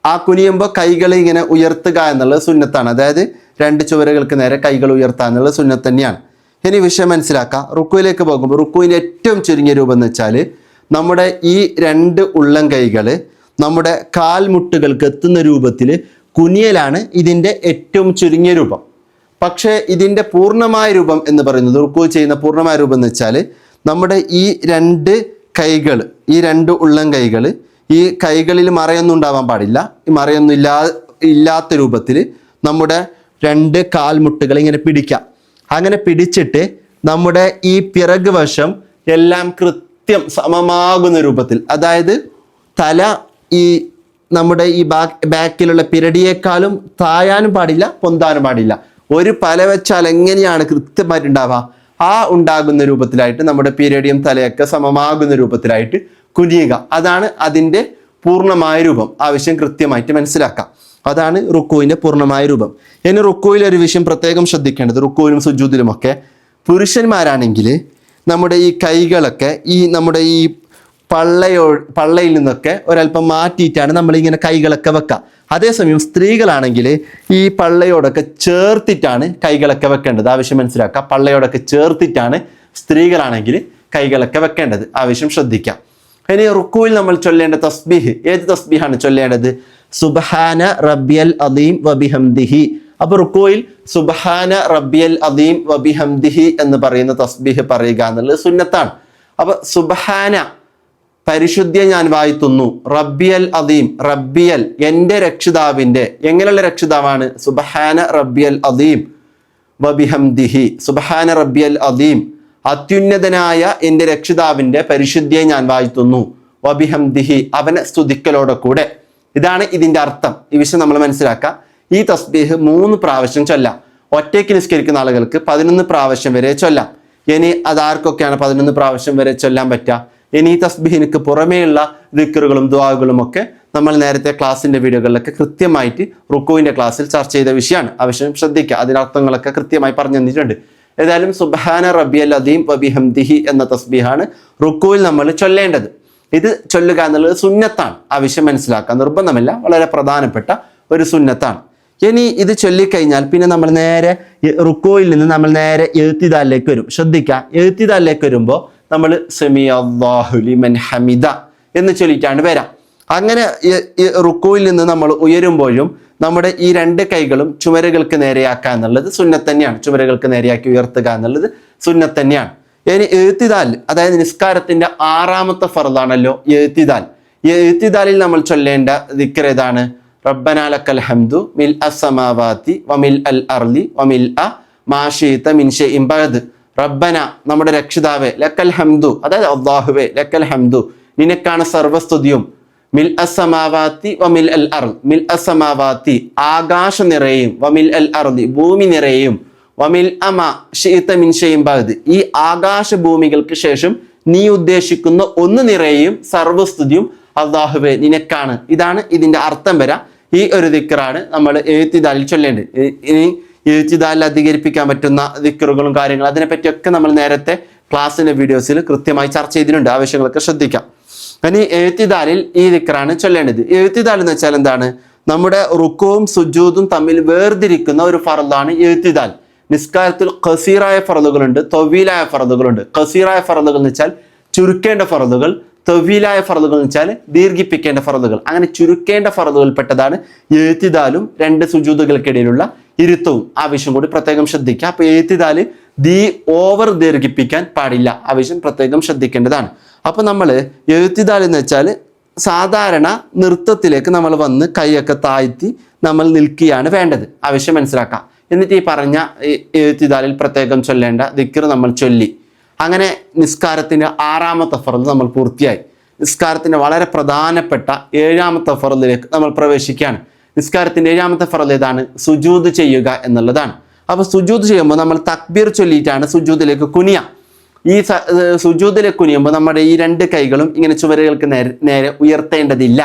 [SPEAKER 2] ആ കുനിയുമ്പോൾ കൈകൾ ഇങ്ങനെ ഉയർത്തുക എന്നുള്ളത് സുന്നത്താണ്. അതായത് 2 ചുവരുകൾക്ക് നേരെ കൈകൾ ഉയർത്തുക എന്നുള്ളത് സുന്നത്ത് തന്നെയാണ്. ഇനി വിഷയം മനസ്സിലാക്കാം. റുക്കുവിലേക്ക് പോകുമ്പോൾ റുക്കുവിൻ്റെ ഏറ്റവും ചുരുങ്ങിയ രൂപം എന്ന് വെച്ചാൽ നമ്മുടെ ഈ 2 ഉള്ളം കൈകൾ നമ്മുടെ കാൽമുട്ടുകൾക്ക് എത്തുന്ന രൂപത്തിൽ കുനിയലാണ് ഇതിൻ്റെ ഏറ്റവും ചുരുങ്ങിയ രൂപം. പക്ഷേ ഇതിൻ്റെ പൂർണ്ണമായ രൂപം എന്ന് പറയുന്നത്, റുക്കു ചെയ്യുന്ന പൂർണ്ണമായ രൂപം എന്ന് വെച്ചാൽ നമ്മുടെ ഈ 2 കൈകൾ, ഈ 2 ഉള്ളം കൈകൾ, ഈ കൈകളിൽ മറയൊന്നും ഉണ്ടാവാൻ പാടില്ല. ഈ മറയൊന്നും ഇല്ലാത്ത രൂപത്തിൽ നമ്മുടെ 2 കാൽമുട്ടുകൾ ഇങ്ങനെ പിടിക്കാം. അങ്ങനെ പിടിച്ചിട്ട് നമ്മുടെ ഈ പിറക് വശം എല്ലാം കൃത്യം സമമാകുന്ന രൂപത്തിൽ, അതായത് തല ഈ നമ്മുടെ ഈ ബാക്കിലുള്ള പിരടിയേക്കാളും തായാനും പാടില്ല, പൊന്താനും പാടില്ല. ഒരു പല വെച്ചാൽ എങ്ങനെയാണ് കൃത്യമായിട്ടുണ്ടാവുക ആ ഉണ്ടാകുന്ന രൂപത്തിലായിട്ട് നമ്മുടെ പീരീഡിയം തലയൊക്കെ സമമാകുന്ന രൂപത്തിലായിട്ട് കുനിയുക. അതാണ് അതിൻ്റെ പൂർണ്ണമായ രൂപം. ആവശ്യം കൃത്യമായിട്ട് മനസ്സിലാക്കാം. അതാണ് റുക്കുവിൻ്റെ പൂർണ്ണമായ രൂപം. ഇനി റുക്കുവിൽ ഒരു വിഷയം പ്രത്യേകം ശ്രദ്ധിക്കേണ്ടത്, റുക്കുവിലും സുജൂദിലുമൊക്കെ പുരുഷന്മാരാണെങ്കിൽ നമ്മുടെ ഈ കൈകളൊക്കെ നമ്മുടെ ഈ പള്ളയിൽ നിന്നൊക്കെ ഒരല്പം മാറ്റിയിട്ടാണ് നമ്മളിങ്ങനെ കൈകളൊക്കെ വെക്കുക. അതേസമയം സ്ത്രീകളാണെങ്കിൽ ഈ പള്ളയോടൊക്കെ ചേർത്തിട്ടാണ് കൈകളൊക്കെ വെക്കേണ്ടത്. ആവശ്യം മനസ്സിലാക്കുക. പള്ളയോടൊക്കെ ചേർത്തിട്ടാണ് സ്ത്രീകളാണെങ്കിൽ കൈകളൊക്കെ വെക്കേണ്ടത്. ആവശ്യം ശ്രദ്ധിക്കാം. ഇനി റുക്കുവിൽ നമ്മൾ ചൊല്ലേണ്ട തസ്ബീഹ്, ഏത് തസ്ബീഹാണ് ചൊല്ലേണ്ടത്? സുബ്ഹാന റബ്ബിയൽ അദീം വബിഹംദിഹി. അപ്പോൾ റുക്കുവിൽ സുബ്ഹാന റബ്ബിയൽ അദീം വബിഹംദിഹി എന്ന് പറയുന്ന തസ്ബീഹ് പറയുക എന്നുള്ളത് സുന്നത്താണ്. അപ്പോൾ സുബ്ഹാന പരിശുദ്ധിയെ ഞാൻ വാഴ്ത്തുന്നു, റബ്ബിയൽ അദീം റബ്ബിയൽ എൻ്റെ രക്ഷിതാവിൻ്റെ, എങ്ങനെയുള്ള രക്ഷിതാവാണ്? സുബ്ഹാന റബ്ബിയൽ അദീം വബിഹംദിഹി. സുബ്ഹാന റബ്ബിയൽ അദീം അത്യുന്നതനായ എൻ്റെ രക്ഷിതാവിൻ്റെ പരിശുദ്ധിയെ ഞാൻ വാഴ്ത്തുന്നു, വബിഹംദിഹി അവനെ സ്തുതിക്കലോടെ കൂടെ. ഇതാണ് ഇതിൻ്റെ അർത്ഥം. ഈ വിഷയം നമ്മൾ മനസ്സിലാക്കാം. ഈ തസ്ബീഹ് 3 പ്രാവശ്യം ചൊല്ലാം. ഒറ്റയ്ക്ക് നിസ്കരിക്കുന്ന ആളുകൾക്ക് 11 പ്രാവശ്യം വരെ ചൊല്ലാം. ഇനി അതാർക്കൊക്കെയാണ് 11 പ്രാവശ്യം വരെ ചൊല്ലാൻ പറ്റുക? ഇനി ഈ തസ്ബീഹിനക്ക് പുറമേയുള്ള ദിക്റുകളും ദുആകളും ഒക്കെ നമ്മൾ നേരത്തെ ക്ലാസ്സിൻ്റെ വീഡിയോകളിലൊക്കെ കൃത്യമായിട്ട് റുക്കുവിൻ്റെ ക്ലാസ്സിൽ ചർച്ച ചെയ്ത വിഷയമാണ്. ആവശ്യം ശ്രദ്ധിക്കുക. അതിനർത്ഥങ്ങളൊക്കെ കൃത്യമായി പറഞ്ഞു തന്നിട്ടുണ്ട്. ഏതായാലും സുബ്ഹാന റബ്ബിയൽ അദീം വബിഹംദിഹി എന്ന തസ്ബീഹാണ് റുക്കുവിൽ നമ്മൾ ചൊല്ലേണ്ടത്. ഇത് ചൊല്ലുക എന്നുള്ളത് സുന്നത്താണ്. ആവശ്യം മനസ്സിലാക്കുക. നിർബന്ധമില്ല, വളരെ പ്രധാനപ്പെട്ട ഒരു സുന്നത്താണ്. ഇനി ഇത് ചൊല്ലിക്കഴിഞ്ഞാൽ പിന്നെ നമ്മൾ നേരെ റുക്കുവിൽ നിന്ന് നമ്മൾ നേരെ ഇഅ്തിദാലിലേക്ക് വരും. ശ്രദ്ധിക്കുക. ഇഅ്തിദാലിലേക്ക് വരുമ്പോൾ നമ്മൾ സമി അല്ലാഹു ലിമൻ ഹമിദ എന്ന് ചൊല്ലിയിട്ടാണ് വരാം. അങ്ങനെ റുക്കുവിൽ നിന്ന് നമ്മൾ ഉയരുമ്പോഴും നമ്മുടെ ഈ 2 കൈകളും ചുമരുകൾക്ക് നേരെയാക്കുക എന്നുള്ളത് സുന്നത്ത് തന്നെയാണ്. ചുമരുകൾക്ക് നേരെയാക്കി ഉയർത്തുക എന്നുള്ളത് സുന്നത്ത് തന്നെയാണ്. ഇനി ഇഅ്തിദാൽ, അതായത് നിസ്കാരത്തിന്റെ 6ാമത്തെ ഫർളാണല്ലോ ഇഅ്തിദാൽ. ഈ ഇഅ്തിദാലിൽ നമ്മൾ ചൊല്ലേണ്ട ദിക്ർ ഏതാണ്? റബ്ബനാ ലക്കൽ ഹംദു മിൽ അസ്സമാവാതി വമിൽ അൽ അർളി വമിൽ മാ ശിഇത മിൻ ഷൈഇൻ ബഅദ്. റബ്ബന നമ്മുടെ രക്ഷിതാവേ, ലക്കൽ ഹംദു അതായത് അല്ലാഹുവേ, ലക്കൽ ഹംദു നിനക്കാണ് സർവസ്തുതിയും, മിൽ അസ്സമാവാതി വമിൽ അൽ അർള്, മിൽ അസ്സമാവാതി ആകാശ നിറയും, വമിൽ അൽ അർളി ഭൂമി നിറയും, വമിൽ അമാ ശിഇത മിൻ ഷൈഇൻ ബഅദ് ഈ ആകാശ ഭൂമികൾക്ക് ശേഷം നീ ഉദ്ദേശിക്കുന്ന ഒന്ന് നിറയും സർവസ്തുതിയും അല്ലാഹുവേ നിനക്കാണ്. ഇതാണ് ഇതിന്റെ അർത്ഥം വരാ. ഈ ഒരു ദിക്റാണ് നമ്മൾ ഇഅ്തിദാലിൽ ചൊല്ലേണ്ടത്. ഇനി ഇഅ്തിദാലിൽ അധികരിപ്പിക്കാൻ പറ്റുന്ന ദിക്റുകളും കാര്യങ്ങളും അതിനെപ്പറ്റിയൊക്കെ നമ്മൾ നേരത്തെ ക്ലാസ്സിന്റെ വീഡിയോസിൽ കൃത്യമായി ചർച്ച ചെയ്തിട്ടുണ്ട്. ആവശ്യങ്ങളൊക്കെ ശ്രദ്ധിക്കാം. ഇനി ഇഅ്തിദാലിൽ ഈ ദിക്റാണ് ചൊല്ലേണ്ടത്. ഇഅ്തിദാൽ എന്ന് വെച്ചാൽ എന്താണ്? നമ്മുടെ റുക്കുവും സുജൂദും തമ്മിൽ വേർതിരിക്കുന്ന ഒരു ഫർളാണ് ഇഅ്തിദാൽ. നിസ്കാരത്തിൽ ഖസീറായ ഫർളുകളുണ്ട്, തവീലായ ഫർളുകളുണ്ട്. ഖസീറായ ഫർളുകൾ എന്ന് വെച്ചാൽ ചുരുക്കേണ്ട ഫർളുകൾ, തവീലായ ഫർളുകൾ എന്ന് വെച്ചാൽ ദീർഘിപ്പിക്കേണ്ട ഫർളുകൾ. അങ്ങനെ ചുരുക്കേണ്ട ഫർളുകൾപ്പെട്ടതാണ് ഇഅ്തിദാലും 2 സുജൂദുകൾക്കിടയിലുള്ള ഇരുത്തവും. ആവശ്യം കൂടി പ്രത്യേകം ശ്രദ്ധിക്കുക. അപ്പൊ ഇഅ്തിദാല് ഓവർ ദീർഘിപ്പിക്കാൻ പാടില്ല. ആവശ്യം പ്രത്യേകം ശ്രദ്ധിക്കേണ്ടതാണ്. അപ്പൊ നമ്മൾ ഇഅ്തിദാൽ എന്ന് വെച്ചാൽ സാധാരണ നൃത്തത്തിലേക്ക് നമ്മൾ വന്ന് കൈയൊക്കെ താഴ്ത്തി നമ്മൾ നിൽക്കുകയാണ് വേണ്ടത്. ആവശ്യം മനസ്സിലാക്കാം. എന്നിട്ട് ഈ പറഞ്ഞ ഇഅ്തിദാലിൽ പ്രത്യേകം ചൊല്ലേണ്ട ദിക്ർ നമ്മൾ ചൊല്ലി. അങ്ങനെ നിസ്കാരത്തിൻ്റെ 6ാമത്തെ ഫർള് നമ്മൾ പൂർത്തിയായി. നിസ്കാരത്തിൻ്റെ വളരെ പ്രധാനപ്പെട്ട 7ാമത്തെ ഫർളിലേക്ക് നമ്മൾ പ്രവേശിക്കുകയാണ്. നിസ്കാരത്തിൻ്റെ 7ാമത്തെ ഫർള് ഏതാണ്? സുജൂദ് ചെയ്യുക എന്നുള്ളതാണ്. അപ്പോൾ സുജൂദ് ചെയ്യുമ്പോൾ നമ്മൾ തക്ബീർ ചൊല്ലിയിട്ടാണ് സുജൂദിലേക്ക് കുനിയ. ഈ സുജൂദിലേക്ക് കുനിയുമ്പോൾ നമ്മുടെ ഈ 2 കൈകളും ഇങ്ങനെ ചുവരുകൾക്ക് നേരെ ഉയർത്തേണ്ടതില്ല.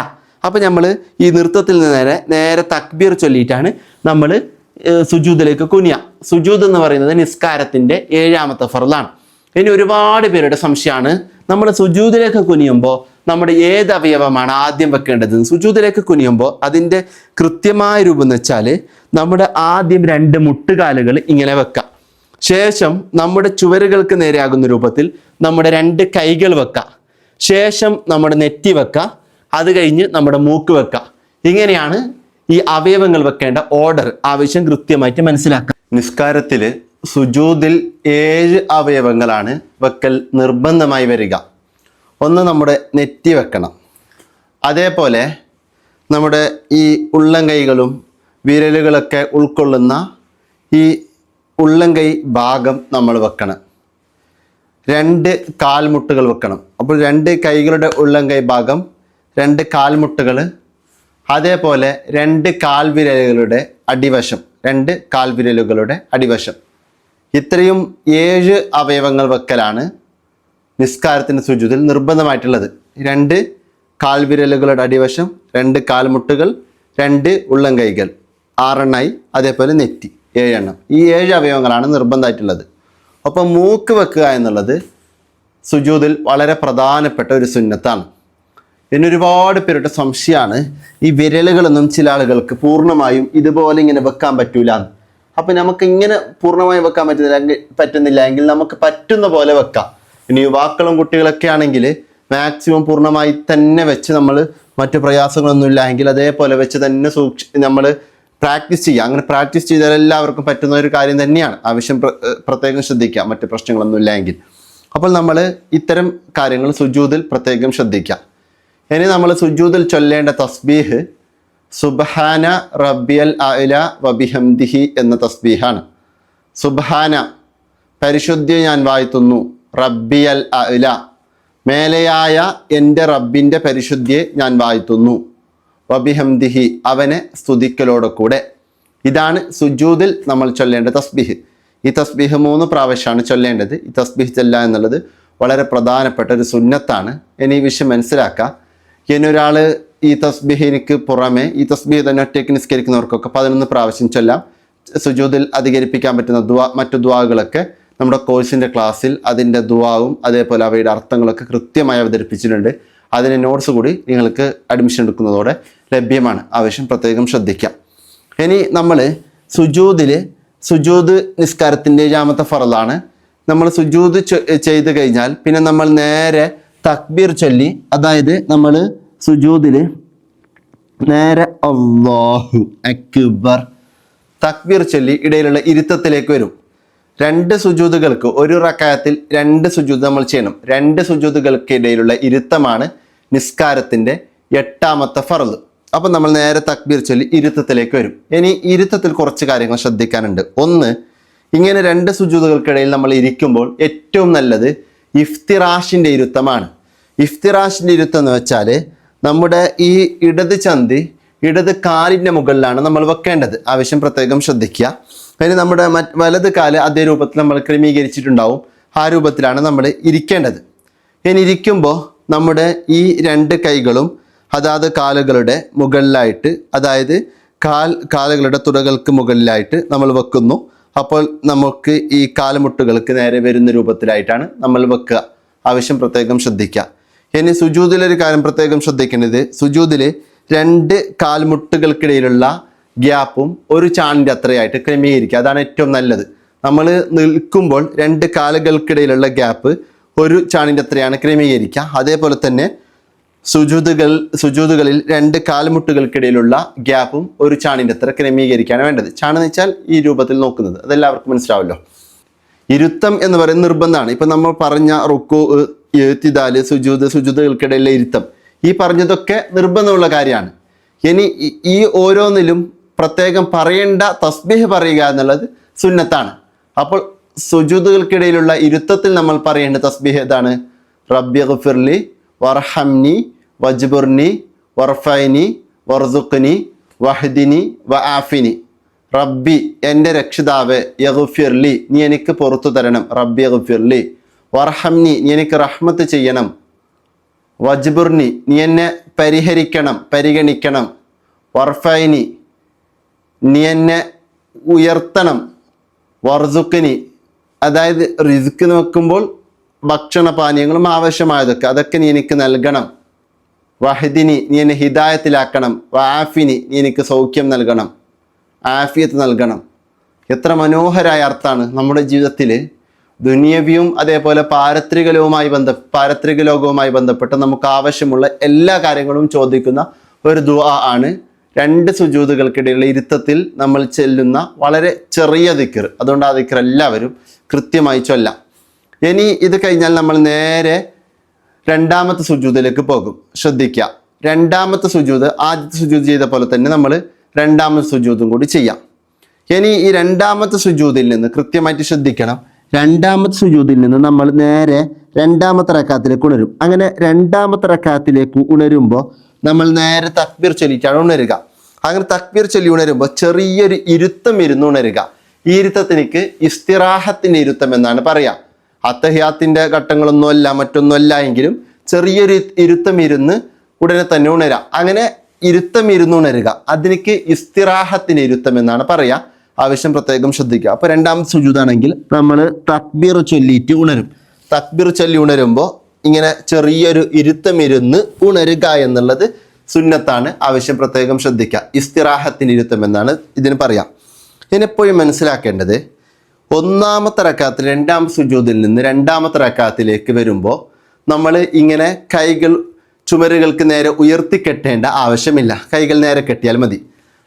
[SPEAKER 2] അപ്പോൾ നമ്മൾ ഈ നൃത്തത്തിൽ നിന്ന് നേരെ തക്ബീർ ചൊല്ലിയിട്ടാണ് നമ്മൾ സുജൂദിലേക്ക് കുനിയ. സുജൂദ് എന്ന് പറയുന്നത് നിസ്കാരത്തിൻ്റെ 7ാമത്തെ ഫർളാണ്. ഇനി ഒരുപാട് പേരുടെ സംശയമാണ്, നമ്മൾ സുജൂദിലേക്ക് കുനിയുമ്പോൾ നമ്മുടെ ഏത് അവയവമാണ് ആദ്യം വെക്കേണ്ടത്? സുജൂദിലേക്ക് കുനിയുമ്പോൾ അതിൻ്റെ കൃത്യമായ രൂപം എന്ന് വെച്ചാൽ നമ്മുടെ ആദ്യം 2 മുട്ടുകാലുകൾ ഇങ്ങനെ വെക്കാം. ശേഷം നമ്മുടെ ചുവരുകൾക്ക് നേരെയാകുന്ന രൂപത്തിൽ നമ്മുടെ 2 കൈകൾ വെക്കാം. ശേഷം നമ്മുടെ നെറ്റി വെക്കാം. അത് കഴിഞ്ഞ് നമ്മുടെ മൂക്ക് വെക്കാം. ഇങ്ങനെയാണ് ഈ അവയവങ്ങൾ വെക്കേണ്ട ഓർഡർ. ആവശ്യം കൃത്യമായിട്ട് മനസ്സിലാക്കാം. നിസ്കാരത്തിൽ സുജൂദിൽ 7 അവയവങ്ങളാണ് വെക്കൽ നിർബന്ധമായി വരിക. ഒന്ന് നമ്മുടെ നെറ്റി വെക്കണം. അതേപോലെ നമ്മുടെ ഈ ഉള്ളംകൈകളും വിരലുകളൊക്കെ ഉൾക്കൊള്ളുന്ന ഈ ഉള്ളംകൈ ഭാഗം നമ്മൾ വെക്കണം. 2 കാൽമുട്ടുകൾ വെക്കണം. അപ്പോൾ 2 കൈകളുടെ ഉള്ളംകൈ ഭാഗം, 2 കാൽമുട്ടുകൾ, അതേപോലെ 2 കാൽവിരലുകളുടെ അടിവശം, 2 കാൽവിരലുകളുടെ അടിവശം.
[SPEAKER 1] ഇത്രയും 7 അവയവങ്ങൾ വെക്കലാണ് നിസ്കാരത്തിൻ്റെ സുജൂദിൽ നിർബന്ധമായിട്ടുള്ളത്. 2 കാൽവിരലുകളുടെ അടിവശം, 2 കാൽമുട്ടുകൾ, 2 ഉള്ളംകൈകൾ, 6 എണ്ണമായി, അതേപോലെ നെറ്റി 7 എണ്ണം. ഈ 7 അവയവങ്ങളാണ് നിർബന്ധമായിട്ടുള്ളത്. ഒപ്പം മൂക്ക് വെക്കുക എന്നുള്ളത് സുജൂദിൽ വളരെ പ്രധാനപ്പെട്ട ഒരു സുന്നത്താണ്. പിന്നെ ഒരുപാട് പേരുടെ സംശയമാണ് ഈ വിരലുകളൊന്നും ചില ആളുകൾക്ക് പൂർണ്ണമായും ഇതുപോലെ ഇങ്ങനെ വെക്കാൻ പറ്റൂല. അപ്പം നമുക്ക് ഇങ്ങനെ പൂർണ്ണമായും വെക്കാൻ പറ്റുന്നില്ല എങ്കിൽ നമുക്ക് പറ്റുന്ന പോലെ വെക്കാം. ഇനി യുവാക്കളും കുട്ടികളൊക്കെ ആണെങ്കിൽ മാക്സിമം പൂർണ്ണമായി തന്നെ വെച്ച് നമ്മൾ മറ്റു പ്രയാസങ്ങളൊന്നും ഇല്ല എങ്കിൽ അതേപോലെ വെച്ച് തന്നെ നമ്മൾ പ്രാക്ടീസ് ചെയ്യുക. അങ്ങനെ പ്രാക്ടീസ് ചെയ്താൽ എല്ലാവർക്കും പറ്റുന്ന ഒരു കാര്യം തന്നെയാണ്. ആവശ്യം പ്രത്യേകം ശ്രദ്ധിക്കുക, മറ്റു പ്രശ്നങ്ങളൊന്നും ഇല്ല എങ്കിൽ. അപ്പോൾ നമ്മൾ ഇത്തരം കാര്യങ്ങൾ സുജൂദിൽ പ്രത്യേകം ശ്രദ്ധിക്കുക. ഇനി നമ്മൾ സുജൂദിൽ ചൊല്ലേണ്ട തസ്ബീഹ് സുബ്ഹാന റബ്ബിയൽ അഅ്ല വബിഹംദിഹി എന്ന തസ്ബീഹാണ്. സുബ്ഹാന പരിശുദ്ധി ഞാൻ വാഴ്ത്തുന്നു, റബ്ബിയൽ അഅ്ല മേലെയായ എൻ്റെ റബ്ബിൻ്റെ പരിശുദ്ധിയെ ഞാൻ വാഴ്ത്തുന്നു, വബിഹംദിഹി അവനെ സ്തുതിക്കലോടെ കൂടെ. ഇതാണ് സുജൂദിൽ നമ്മൾ ചൊല്ലേണ്ട തസ്ബീഹ്. ഈ തസ്ബീഹ് 3 പ്രാവശ്യമാണ് ചൊല്ലേണ്ടത്. ഈ തസ്ബീഹ് ചൊല്ലുക എന്നുള്ളത് വളരെ പ്രധാനപ്പെട്ട ഒരു സുന്നത്താണ്. ഇനി ഈ വിഷയം മനസ്സിലാക്കുക. ഇനി ഒരാൾ ഈ തസ്ബീഹിനിക്ക് പുറമെ ഈ തസ്ബീഹ് തന്നെ ഒറ്റയ്ക്ക് നിസ്കരിക്കുന്നവർക്കൊക്കെ 11 പ്രാവശ്യം ചൊല്ലാം. സുജൂദിൽ അധികരിപ്പിക്കാൻ പറ്റുന്ന മറ്റു ദുആകളൊക്കെ നമ്മുടെ കോഴ്സിൻ്റെ ക്ലാസ്സിൽ അതിൻ്റെ ദുആവും അതേപോലെ അവയുടെ അർത്ഥങ്ങളൊക്കെ കൃത്യമായി അവതരിപ്പിച്ചിട്ടുണ്ട്. അതിൻ്റെ നോട്ട്സ് കൂടി നിങ്ങൾക്ക് അഡ്മിഷൻ എടുക്കുന്നതോടെ ലഭ്യമാണ്. ആവശ്യം പ്രത്യേകം ശ്രദ്ധിക്കാം. ഇനി നമ്മൾ സുജൂദ് നിസ്കാരത്തിൻ്റെ 7ാമത്തെ ഫറളാണ്. നമ്മൾ സുജൂദ് ചെയ്ത് കഴിഞ്ഞാൽ പിന്നെ നമ്മൾ നേരെ തക്ബീർ ചൊല്ലി, അതായത് നമ്മൾ സുജൂദിൽ നേരെ അല്ലാഹു അക്ബർ തക്ബീർ ചൊല്ലി ഇടയിലുള്ള ഇരുത്തത്തിലേക്ക് വരും. 2 സുജൂദുകൾക്ക് ഒരു റക്അത്തിൽ 2 സുജൂദ് നമ്മൾ ചെയ്യണം. 2 സുജൂദുകൾക്ക് ഇടയിലുള്ള ഇരുത്തമാണ് നിസ്കാരത്തിൻ്റെ 8ാമത്തെ ഫർള്. അപ്പം നമ്മൾ നേരെ തക്ബീർ ചൊല്ലി ഇരുത്തത്തിലേക്ക് വരും. ഇനി ഇരുത്തത്തിൽ കുറച്ച് കാര്യങ്ങൾ ശ്രദ്ധിക്കാനുണ്ട്. ഒന്ന്, ഇങ്ങനെ 2 സുജൂദുകൾക്കിടയിൽ നമ്മൾ ഇരിക്കുമ്പോൾ ഏറ്റവും നല്ലത് ഇഫ്തിറാഷിൻ്റെ ഇരുത്തമാണ്. ഇഫ്തിറാഷിൻ്റെ ഇരുത്തം എന്ന് വെച്ചാൽ നമ്മുടെ ഈ ഇടത് കാലിൻ്റെ മുകളിലാണ് നമ്മൾ വെക്കേണ്ടത്. ആവശ്യം പ്രത്യേകം ശ്രദ്ധിക്കുക. അതിന് നമ്മുടെ വലത് കാല് അതേ രൂപത്തിൽ നമ്മൾ ക്രമീകരിച്ചിട്ടുണ്ടാവും. ആ രൂപത്തിലാണ് നമ്മൾ ഇരിക്കേണ്ടത്. ഇനി ഇരിക്കുമ്പോൾ നമ്മുടെ ഈ 2 കൈകളും അതാത് കാലുകളുടെ മുകളിലായിട്ട്, അതായത് കാലുകളുടെ തുടകൾക്ക് മുകളിലായിട്ട് നമ്മൾ വെക്കുന്നു. അപ്പോൾ നമുക്ക് ഈ കാലുമുട്ടുകൾക്ക് നേരെ വരുന്ന രൂപത്തിലായിട്ടാണ് നമ്മൾ വെക്കുക. ആവശ്യം പ്രത്യേകം ശ്രദ്ധിക്കുക. ഇനി സുജൂദിലൊരു കാര്യം പ്രത്യേകം ശ്രദ്ധിക്കേണ്ടത്, സുജൂദിൽ 2 കാൽമുട്ടുകൾക്കിടയിലുള്ള ഗ്യാപ്പും ഒരു ചാണിൻ്റെ അത്രയായിട്ട് ക്രമീകരിക്കുക. അതാണ് ഏറ്റവും നല്ലത്. നമ്മൾ നിൽക്കുമ്പോൾ 2 കാലുകൾക്കിടയിലുള്ള ഗ്യാപ്പ് ഒരു ചാണിൻ്റെ അത്രയാണ് ക്രമീകരിക്കുക. അതേപോലെ തന്നെ സുജൂദുകളിൽ 2 കാൽമുട്ടുകൾക്കിടയിലുള്ള ഗ്യാപ്പും ഒരു ചാണിൻ്റെ അത്ര ക്രമീകരിക്കുകയാണ് വേണ്ടത്. ചാണെന്ന് വെച്ചാൽ ഈ രൂപത്തിൽ നോക്കുന്നത്, അതെല്ലാവർക്കും മനസ്സിലാവല്ലോ. ഇരുത്തം എന്ന് പറയുന്നത് നിർബന്ധമാണ്. ഇപ്പം നമ്മൾ പറഞ്ഞ റുക്കൂ, ഇഅ്തിദാല്, സുജൂദുകൾക്കിടയിലെ ഇരുത്തം, ഈ പറഞ്ഞതൊക്കെ നിർബന്ധമുള്ള കാര്യമാണ്. ഇനി ഈ ഓരോന്നിലും പ്രത്യേകം പറയേണ്ട തസ്ബീഹ് പറയുക എന്നുള്ളത് സുന്നത്താണ്. അപ്പോൾ സുജൂദുകൾക്കിടയിലുള്ള ഇരുത്തത്തിൽ നമ്മൾ പറയേണ്ട തസ്ബീഹ് ഏതാണ്? റബ്ബി ഗഫിർലി വർഹംനി വജ്ബുർനി വർഫൈനി വർസുഖ്നി വഹ്ദിനി വആഫിനി. റബ്ബി എൻ്റെ രക്ഷിതാവേ, യഗ്ഫിർലി നീ എനിക്ക് പുറത്തു തരണം, റബ്ബി യഗ്ഫിർലി. വർഹംനി നീ എനിക്ക് റഹ്മത്ത് ചെയ്യണം, വജ്ബുർനി നീ എന്നെ പരിഗണിക്കണം, വർഫൈനി നീ എന്നെ ഉയർത്തണം, വർസുഖ്നി അതായത് റിസ്ക് നോക്കുമ്പോൾ ഭക്ഷണപാനീയങ്ങളും ആവശ്യമായതൊക്കെ അതൊക്കെ നീ എനിക്ക് നൽകണം, വഹദിനി നീ എന്നെ ഹിദായത്തിലാക്കണം, വആഫിനി നീ എനിക്ക് സൗഖ്യം നൽകണം, ആഫിയത്ത് നൽകണം. എത്ര മനോഹരമായ അർത്ഥമാണ്. നമ്മുടെ ജീവിതത്തിൽ ദുനിയവിയും അതേപോലെ പാരത്രിക ലോകവുമായി ബന്ധപ്പെട്ട് നമുക്ക് ആവശ്യമുള്ള എല്ലാ കാര്യങ്ങളും ചോദിക്കുന്ന ഒരു ദുആ ആണ് 2 സുജൂദുകൾക്കിടയിലുള്ള ഇരുത്തത്തിൽ നമ്മൾ ചെല്ലുന്ന വളരെ ചെറിയ ദിക്ർ. അതുകൊണ്ട് ആ ദിക്ർ എല്ലാവരും കൃത്യമായി ചൊല്ലാം. ഇനി ഇത് കഴിഞ്ഞാൽ നമ്മൾ നേരെ 2ാമത്തെ സുജൂദിലേക്ക് പോകും. ശ്രദ്ധിക്കുക, 2ാമത്തെ സുജൂദ് ആദ്യത്തെ സുജൂദ് ചെയ്ത പോലെ തന്നെ നമ്മൾ 2ാമത്തെ സുജൂദും കൂടി ചെയ്യാം. ഇനി ഈ 2ാമത്തെ സുജൂദിൽ നിന്ന് കൃത്യമായിട്ട് ശ്രദ്ധിക്കണം. 2ാമത്തെ സുജൂദിൽ നിന്ന് നമ്മൾ നേരെ 2ാമത്തെ റക്അത്തിലേക്ക് ഉണരും. അങ്ങനെ 2ാമത്തെ റക്അത്തിലേക്ക് ഉണരുമ്പോൾ നമ്മൾ നേരെ തക്ബീർ ചൊല്ലിയിട്ടാണ് ഉണരുക. അങ്ങനെ തക്ബീർ ചൊല്ലി ഉണരുമ്പോൾ ചെറിയൊരു ഇരുത്തം ഇരുന്ന് ഉണരുക. ഈ ഇരുത്തത്തിനിക്ക് ഇസ്തിറാഹത്തിൻ്റെ ഇരുത്തം എന്നാണ് പറയുക. അത്തഹിയാത്തിൻ്റെ ഘട്ടങ്ങളൊന്നുമല്ല മറ്റൊന്നുമല്ല എങ്കിലും ചെറിയൊരു ഇരുത്തം ഇരുന്ന് ഉടനെ തന്നെ ഉണരാം. അങ്ങനെ ഇരുത്തം ഇരുന്ന് ഉണരുക അതിനിക്ക് ഇസ്തിറാഹത്തിൻ്റെ ഇരുത്തം എന്നാണ് പറയുക. ആവശ്യം പ്രത്യേകം ശ്രദ്ധിക്കുക. അപ്പോൾ രണ്ടാമത്തെ സുജൂദാണെങ്കിൽ നമ്മൾ തക്ബീർ ചൊല്ലിയിട്ട് ഉണരും. തക്ബീർ ചൊല്ലി ഉണരുമ്പോൾ ഇങ്ങനെ ചെറിയൊരു ഇരുത്തം ഇരുന്ന് ഉണരുക എന്നുള്ളത് സുന്നത്താണ്. ആവശ്യം പ്രത്യേകം ശ്രദ്ധിക്കുക. ഇസ്തിറാഹത്തിന് ഇരുത്തം എന്നാണ് ഇതിന് പറയാം. ഇതിനെപ്പോഴും മനസ്സിലാക്കേണ്ടത് ഒന്നാമത്തെ റക്അത്തിൽ രണ്ടാമത്തെ സുജൂദിൽ നിന്ന് രണ്ടാമത്തെ റക്അത്തിലേക്ക് വരുമ്പോൾ നമ്മൾ ഇങ്ങനെ കൈകൾ ചുമരുകൾക്ക് നേരെ ഉയർത്തിക്കെട്ടേണ്ട ആവശ്യമില്ല. കൈകൾ നേരെ കെട്ടിയാൽ മതി.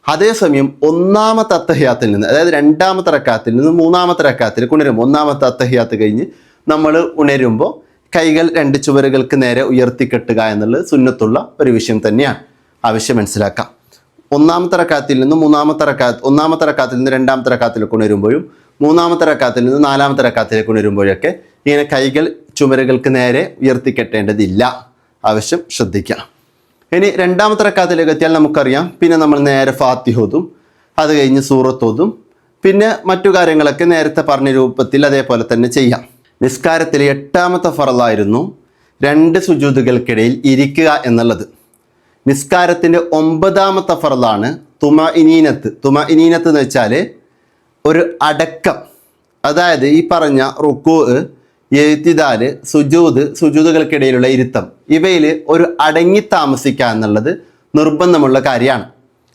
[SPEAKER 1] അതേസമയം ഒന്നാമത്തെ അത്തഹിയാത്തിൽ നിന്ന്, അതായത് രണ്ടാമത്തെ റക്അത്തിൽ നിന്ന് മൂന്നാമത്തെ റക്അത്തിലേക്ക് ഉണരുമ്പോൾ, ഒന്നാമത്തെ അത്തഹിയാത്ത് കഴിഞ്ഞ് നമ്മൾ ഉണരുമ്പോൾ കൈകൾ രണ്ട് ചുവരുകൾക്ക് നേരെ ഉയർത്തിക്കെട്ടുക എന്നുള്ളത് സുന്നത്തുള്ള ഒരു വിഷയം തന്നെയാണ്. ആവശ്യം മനസ്സിലാക്കാം. ഒന്നാമത്തെ റക്അത്തിൽ നിന്ന് ഒന്നാമത്തെ റക്അത്തിൽ നിന്ന് രണ്ടാമത്തെ റക്അത്തിലേക്ക് ഉണരുമ്പോഴും മൂന്നാമത്തെ റക്അത്തിൽ നിന്ന് നാലാമത്തെ റക്അത്തിലേക്ക് ഉണരുമ്പോഴൊക്കെ ഇങ്ങനെ കൈകൾ ചുമരുകൾക്ക് നേരെ ഉയർത്തിക്കെട്ടേണ്ടതില്ല. ആവശ്യം ശ്രദ്ധിക്കാം. ഇനി രണ്ടാമത്തെ റക്അത്തിലേക്ക് എത്തിയാൽ നമുക്കറിയാം, പിന്നെ നമ്മൾ നേരെ ഫാത്തിഹ ഓതും, അത് കഴിഞ്ഞ് സൂറത്ത് ഓതും, പിന്നെ മറ്റു കാര്യങ്ങളൊക്കെ നേരത്തെ പറഞ്ഞ രൂപത്തിൽ അതേപോലെ തന്നെ ചെയ്യാം. നിസ്കാരത്തിലെ 8ാമത്തെ ഫറളായിരുന്നു 2 സുജൂദുകൾക്കിടയിൽ ഇരിക്കുക എന്നുള്ളത്. നിസ്കാരത്തിൻ്റെ 9ാമത്തെ ഫറളാണ് തുമഇനീനത്ത്. തുമഇനീനത്ത് എന്ന് വെച്ചാൽ ഒരു അടക്കം. അതായത് ഈ പറഞ്ഞ റുക്കൂ, എഴുത്തിദാല്, സുജൂദുകൾക്കിടയിലുള്ള ഇരുത്തം, ഇവയിൽ ഒരു അടങ്ങി താമസിക്കുക എന്നുള്ളത് നിർബന്ധമുള്ള കാര്യമാണ്.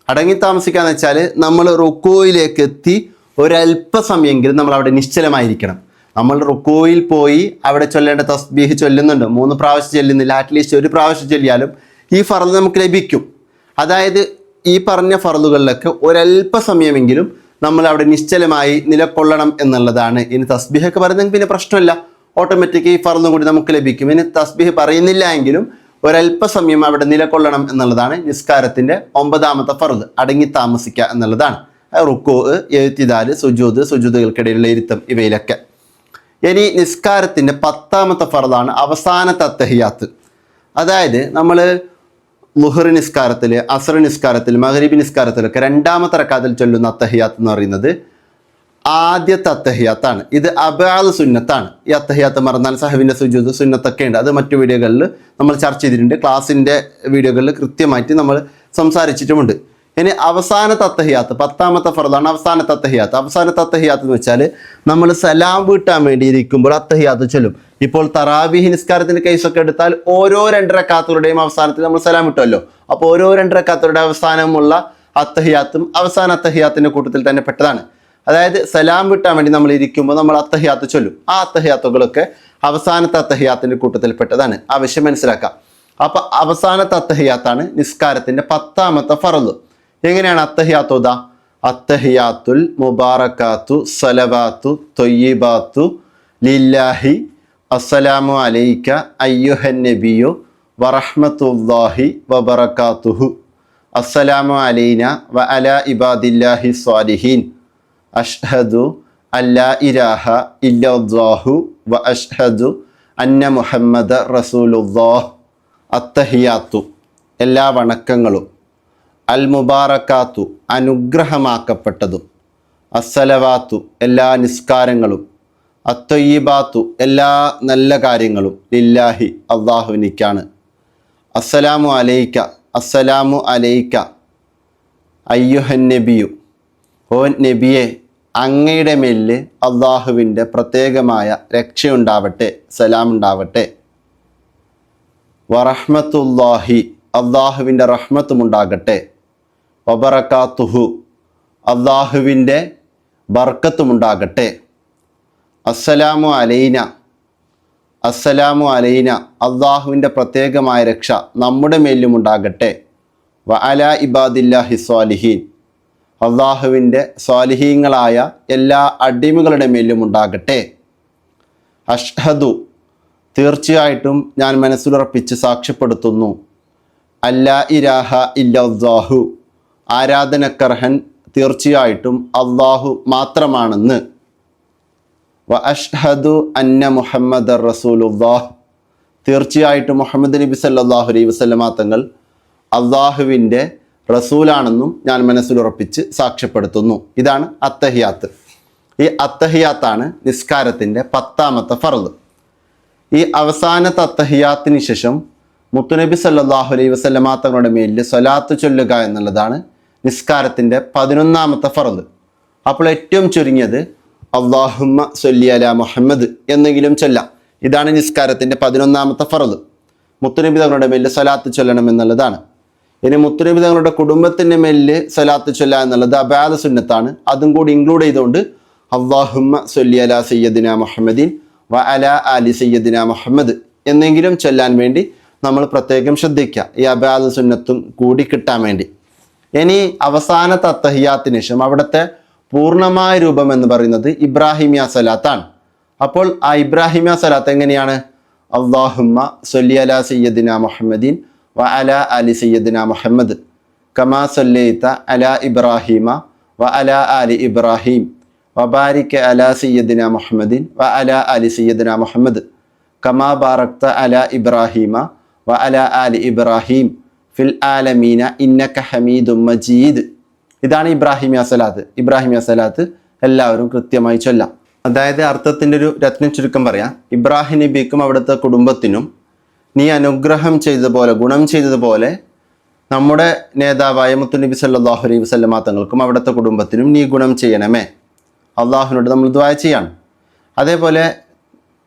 [SPEAKER 1] അടങ്ങി താമസിക്കുക എന്ന് വെച്ചാൽ നമ്മൾ റുക്കൂയിലേക്ക് എത്തി ഒരല്പസമയമെങ്കിലും നമ്മൾ അവിടെ നിശ്ചലമായിരിക്കണം. നമ്മൾ റുക്കൂയിൽ പോയി അവിടെ ചൊല്ലേണ്ട തസ്ബീഹ് ചൊല്ലുന്നുണ്ട്, 3 പ്രാവശ്യം ചൊല്ലുന്നില്ല, അറ്റ്ലീസ്റ്റ് 1 പ്രാവശ്യം ചൊല്ലിയാലും ഈ ഫർള് നമുക്ക് ലഭിക്കും. അതായത് ഈ പറഞ്ഞ ഫർളുകളിലൊക്കെ ഒരല്പസമയമെങ്കിലും നമ്മൾ അവിടെ നിശ്ചലമായി നിലകൊള്ളണം എന്നുള്ളതാണ്. ഇനി തസ്ബീഹൊക്കെ പറയുന്നെങ്കിൽ പിന്നെ പ്രശ്നമില്ല, ഓട്ടോമാറ്റിക് ഈ ഫർളും കൂടി നമുക്ക് ലഭിക്കും. ഇനി തസ്ബീഹ് പറയുന്നില്ല എങ്കിലും ഒരല്പസമയം അവിടെ നിലകൊള്ളണം എന്നുള്ളതാണ് നിസ്കാരത്തിൻ്റെ 9ാമത്തെ ഫർള്, അടങ്ങി താമസിക്കുക എന്നുള്ളതാണ്. റുക്കൂ, എഴുത്തിദാല്, സുജൂദുകൾക്കിടയിലുള്ള ഇരുത്തം, ഇവയിലൊക്കെ. ഇനി നിസ്കാരത്തിൻ്റെ 10ാമത്തെ ഫർളാണ് അവസാനത്തെ അത്തഹിയാത്ത്. അതായത് നമ്മൾ ളുഹ്ർ നിസ്കാരത്തിൽ, അസ്ർ നിസ്കാരത്തിൽ, മഗ്രിബ് നിസ്കാരത്തിലൊക്കെ 2ാമത്തെ റക്അത്തിൽ ചൊല്ലുന്ന അത്തഹിയാത്ത് എന്ന് പറയുന്നത് ആദ്യത്തെ അത്തഹിയാത്താണ്. ഇത് അബാദ് സുന്നത്താണ്. ഈ അത്തഹിയാത്ത് മറന്നാൽ സഹവിൻ്റെ സുജൂദ് സുന്നത്തൊക്കെ ഉണ്ട്. അത് മറ്റു വീഡിയോകളിൽ നമ്മൾ ചർച്ച ചെയ്തിട്ടുണ്ട്. ക്ലാസ്സിൻ്റെ വീഡിയോകളിൽ കൃത്യമായിട്ട് നമ്മൾ സംസാരിച്ചിട്ടുമുണ്ട്. ഇനി അവസാനത്തെ അത്തഹിയാത്ത് 10ാമത്തെ ഫർളാണ് അവസാനത്തെ അത്തഹിയാത്ത്. അവസാനത്തെ അത്തഹിയാത്ത് എന്ന് വെച്ചാൽ നമ്മൾ സലാം വീട്ടാൻ വേണ്ടി ഇരിക്കുമ്പോൾ അത്തഹിയാത്ത് ചൊല്ലും. ഇപ്പോൾ തറാവീഹ് നിസ്കാരത്തിൻ്റെ കേസൊക്കെ എടുത്താൽ ഓരോ 2 റക്അത്തുകളുടെയും അവസാനത്തിൽ നമ്മൾ സലാം വിട്ടുമല്ലോ. അപ്പോൾ ഓരോ 2 റക്അത്തുകളുടെ അവസാനമുള്ള അത്തഹിയാത്തും അവസാന അത്തഹിയാത്തിൻ്റെ കൂട്ടത്തിൽ തന്നെ പെട്ടതാണ്. അതായത് സലാം വിട്ടാൻ വേണ്ടി നമ്മൾ ഇരിക്കുമ്പോൾ നമ്മൾ അത്തഹിയാത്ത് ചൊല്ലും. ആ അത്തഹിയാത്തുകളൊക്കെ അവസാനത്തെ അത്തഹിയാത്തിൻ്റെ കൂട്ടത്തിൽ പെട്ടതാണ്. ആവശ്യം മനസ്സിലാക്കാം. അപ്പോൾ അവസാനത്തെ അത്തഹിയാത്താണ് നിസ്കാരത്തിൻ്റെ 10ാമത്തെ ഫർള്. എങ്ങനെയാണ് അത്തഹിയാത്ത് ഓതാ? അത്തഹിയാത്തുൽ മുബാറകാത്തു സലവാത്തു ത്വയ്യിബാത്തു ലില്ലാഹി അസ്സലാമു അലൈക അയ്യുഹൻ നബിയു വറഹ്മത്തുള്ളാഹി വബറകാതുഹു അസ്സലാമു അലൈന വ അലാ ഇബാദില്ലാഹി സ്വാലിഹീൻ അഷ്ഹദു അല്ലാ ഇലാഹ ഇല്ലല്ലാഹു വ അഷ്ഹദു അന്ന മുഹമ്മദ റസൂലുള്ളാഹ്. അത്തഹിയാത്തു എല്ലാ വണക്കങ്ങളും, അൽ മുബാറക്കാത്തു അനുഗ്രഹമാക്കപ്പെട്ടതും, അസ്സലവാത്തു എല്ലാ നിസ്കാരങ്ങളും, അത്തൊയ്യിബാത്തു എല്ലാ നല്ല കാര്യങ്ങളും, ലില്ലാഹി അള്ളാഹുവിനിക്കാണ്. അസ്സലാമു അലൈക അസ്സലാമു അലൈക അയ്യുഹൻ നബിയു, ഓ നബിയെ അങ്ങയുടെ മേലിൽ അള്ളാഹുവിൻ്റെ പ്രത്യേകമായ രക്ഷയുണ്ടാവട്ടെ, സലാമുണ്ടാവട്ടെ. വറഹ്മത്തുള്ളാഹി അള്ളാഹുവിൻ്റെ റഹ്മത്തുമുണ്ടാകട്ടെ. വബറകാതുഹു അള്ളാഹുവിൻ്റെ ബർക്കത്തുമുണ്ടാകട്ടെ. അസ്സലാമു അലൈന അസ്സലാമു അലൈന അള്ളാഹുവിൻ്റെ പ്രത്യേകമായ രക്ഷ നമ്മുടെ മേലുമുണ്ടാകട്ടെ. വ അലാ ഇബാദില്ലാഹി സ്വാലിഹീൻ അള്ളാഹുവിൻ്റെ സ്വാലിഹീങ്ങളായ എല്ലാ അടിമകളുടെ മേലും ഉണ്ടാകട്ടെ. അഷ്ഹദു തീർച്ചയായിട്ടും ഞാൻ മനസ്സിലുറപ്പിച്ച് സാക്ഷ്യപ്പെടുത്തുന്നു, അല്ലാ ഇലാഹ ഇല്ലല്ലാഹു ആരാധനക്കർഹൻ തീർച്ചയായിട്ടും അള്ളാഹു മാത്രമാണെന്ന്. വ അഷ്ഹദു അന്ന മുഹമ്മദ് റസൂലുള്ളാഹ് തീർച്ചയായിട്ടും മുഹമ്മദ് നബി സല്ലല്ലാഹു അലൈഹി വസല്ലമ തങ്ങൾ അള്ളാഹുവിൻ്റെ റസൂലാണെന്നും ഞാൻ മനസ്സിലുറപ്പിച്ച് സാക്ഷ്യപ്പെടുത്തുന്നു. ഇതാണ് അത്തഹിയാത്ത്. ഈ അത്തഹിയാത്താണ് നിസ്കാരത്തിൻ്റെ 10ാമത്തെ ഫർള്. ഈ അവസാനത്തെ അത്തഹിയാത്തിന് ശേഷം മുത്തുനബി സല്ലല്ലാഹു അലൈഹി വസല്ലമ തങ്ങളുടെ മേലിൽ സ്വലാത്ത് ചൊല്ലുക എന്നുള്ളതാണ് നിസ്കാരത്തിൻ്റെ 11ാമത്തെ ഫർള്. അപ്പോൾ ഏറ്റവും ചുരുങ്ങിയത് അല്ലാഹുമ്മ സ്വല്ലി അലാ മുഹമ്മദ് എന്നെങ്കിലും ചൊല്ലാം. ഇതാണ് നിസ്കാരത്തിൻ്റെ 11ാമത്തെ ഫർള്. മുത്തുനബി തങ്ങളുടെ മേലിൽ സ്വലാത്ത് ചൊല്ലണം എന്നുള്ളതാണ്. ഇനി മുത്തുനബി തങ്ങളുടെ കുടുംബത്തിൻ്റെ മേലിൽ സ്വലാത്ത് ചൊല്ലുക എന്നുള്ളത് അബാദ സുന്നത്താണ്. അതും കൂടി ഇൻക്ലൂഡ് ചെയ്തുകൊണ്ട് അല്ലാഹുമ്മ സ്വല്ലി അലാ സയ്യിദിന മുഹമ്മദിൻ വ അലാ ആലി സയ്യിദിന മുഹമ്മദ് എന്നെങ്കിലും ചൊല്ലാൻ വേണ്ടി നമ്മൾ പ്രത്യേകം ശ്രദ്ധിക്കുക, ഈ അബാദ സുന്നത്തും കൂടി കിട്ടാൻ വേണ്ടി. ഇനി അവസാനത്തെ അത്തഹിയാത്തിന് ശേഷം അവിടുത്തെ പൂർണ്ണമായ രൂപം എന്ന് പറയുന്നത് ഇബ്രാഹിമിയ സലാത്താണ്. അപ്പോൾ ആ ഇബ്രാഹിമിയ സലാത്ത് എങ്ങനെയാണ്? അല്ലാഹുമ്മ സ്വല്ലി അലാ സയ്യിദിന മുഹമ്മദിൻ വ അലാ ആലി സയ്യിദിന മുഹമ്മദ് കമാ സല്ലൈത അലാ ഇബ്രാഹിമ വ അലാ ആലി ഇബ്രാഹിം വബാരിക അലാ സയ്യിദിന മുഹമ്മദിൻ വ അലാ ആലി സയ്യിദിന മുഹമ്മദ് കമാ ബാറക്ത അലാ ഇബ്രാഹിമ വ അലാ ആലി ഇബ്രാഹിം ഫിൽ ആലമീന ഇന്നക ഹമീദും മജീദ്. ഇതാണ് ഇബ്രാഹിമിയ സലാത്ത്. ഇബ്രാഹിമിയ സലാത്ത് എല്ലാവരും കൃത്യമായി ചൊല്ലാം. അതായത് അർത്ഥത്തിൻ്റെ ഒരു രത്ന ചുരുക്കം പറയാം. ഇബ്രാഹിം നബിക്കും അവിടുത്തെ കുടുംബത്തിനും നീ അനുഗ്രഹം ചെയ്തതുപോലെ, ഗുണം ചെയ്തതുപോലെ നമ്മുടെ നേതാവായ മുത്തുനബി സല്ലല്ലാഹു അലൈഹി വസല്ലമ തങ്ങൾക്കും അവിടുത്തെ കുടുംബത്തിനും നീ ഗുണം ചെയ്യണമേ. അള്ളാഹുവിനോട് നമ്മൾ ദുആ ചെയ്യാണ്. അതേപോലെ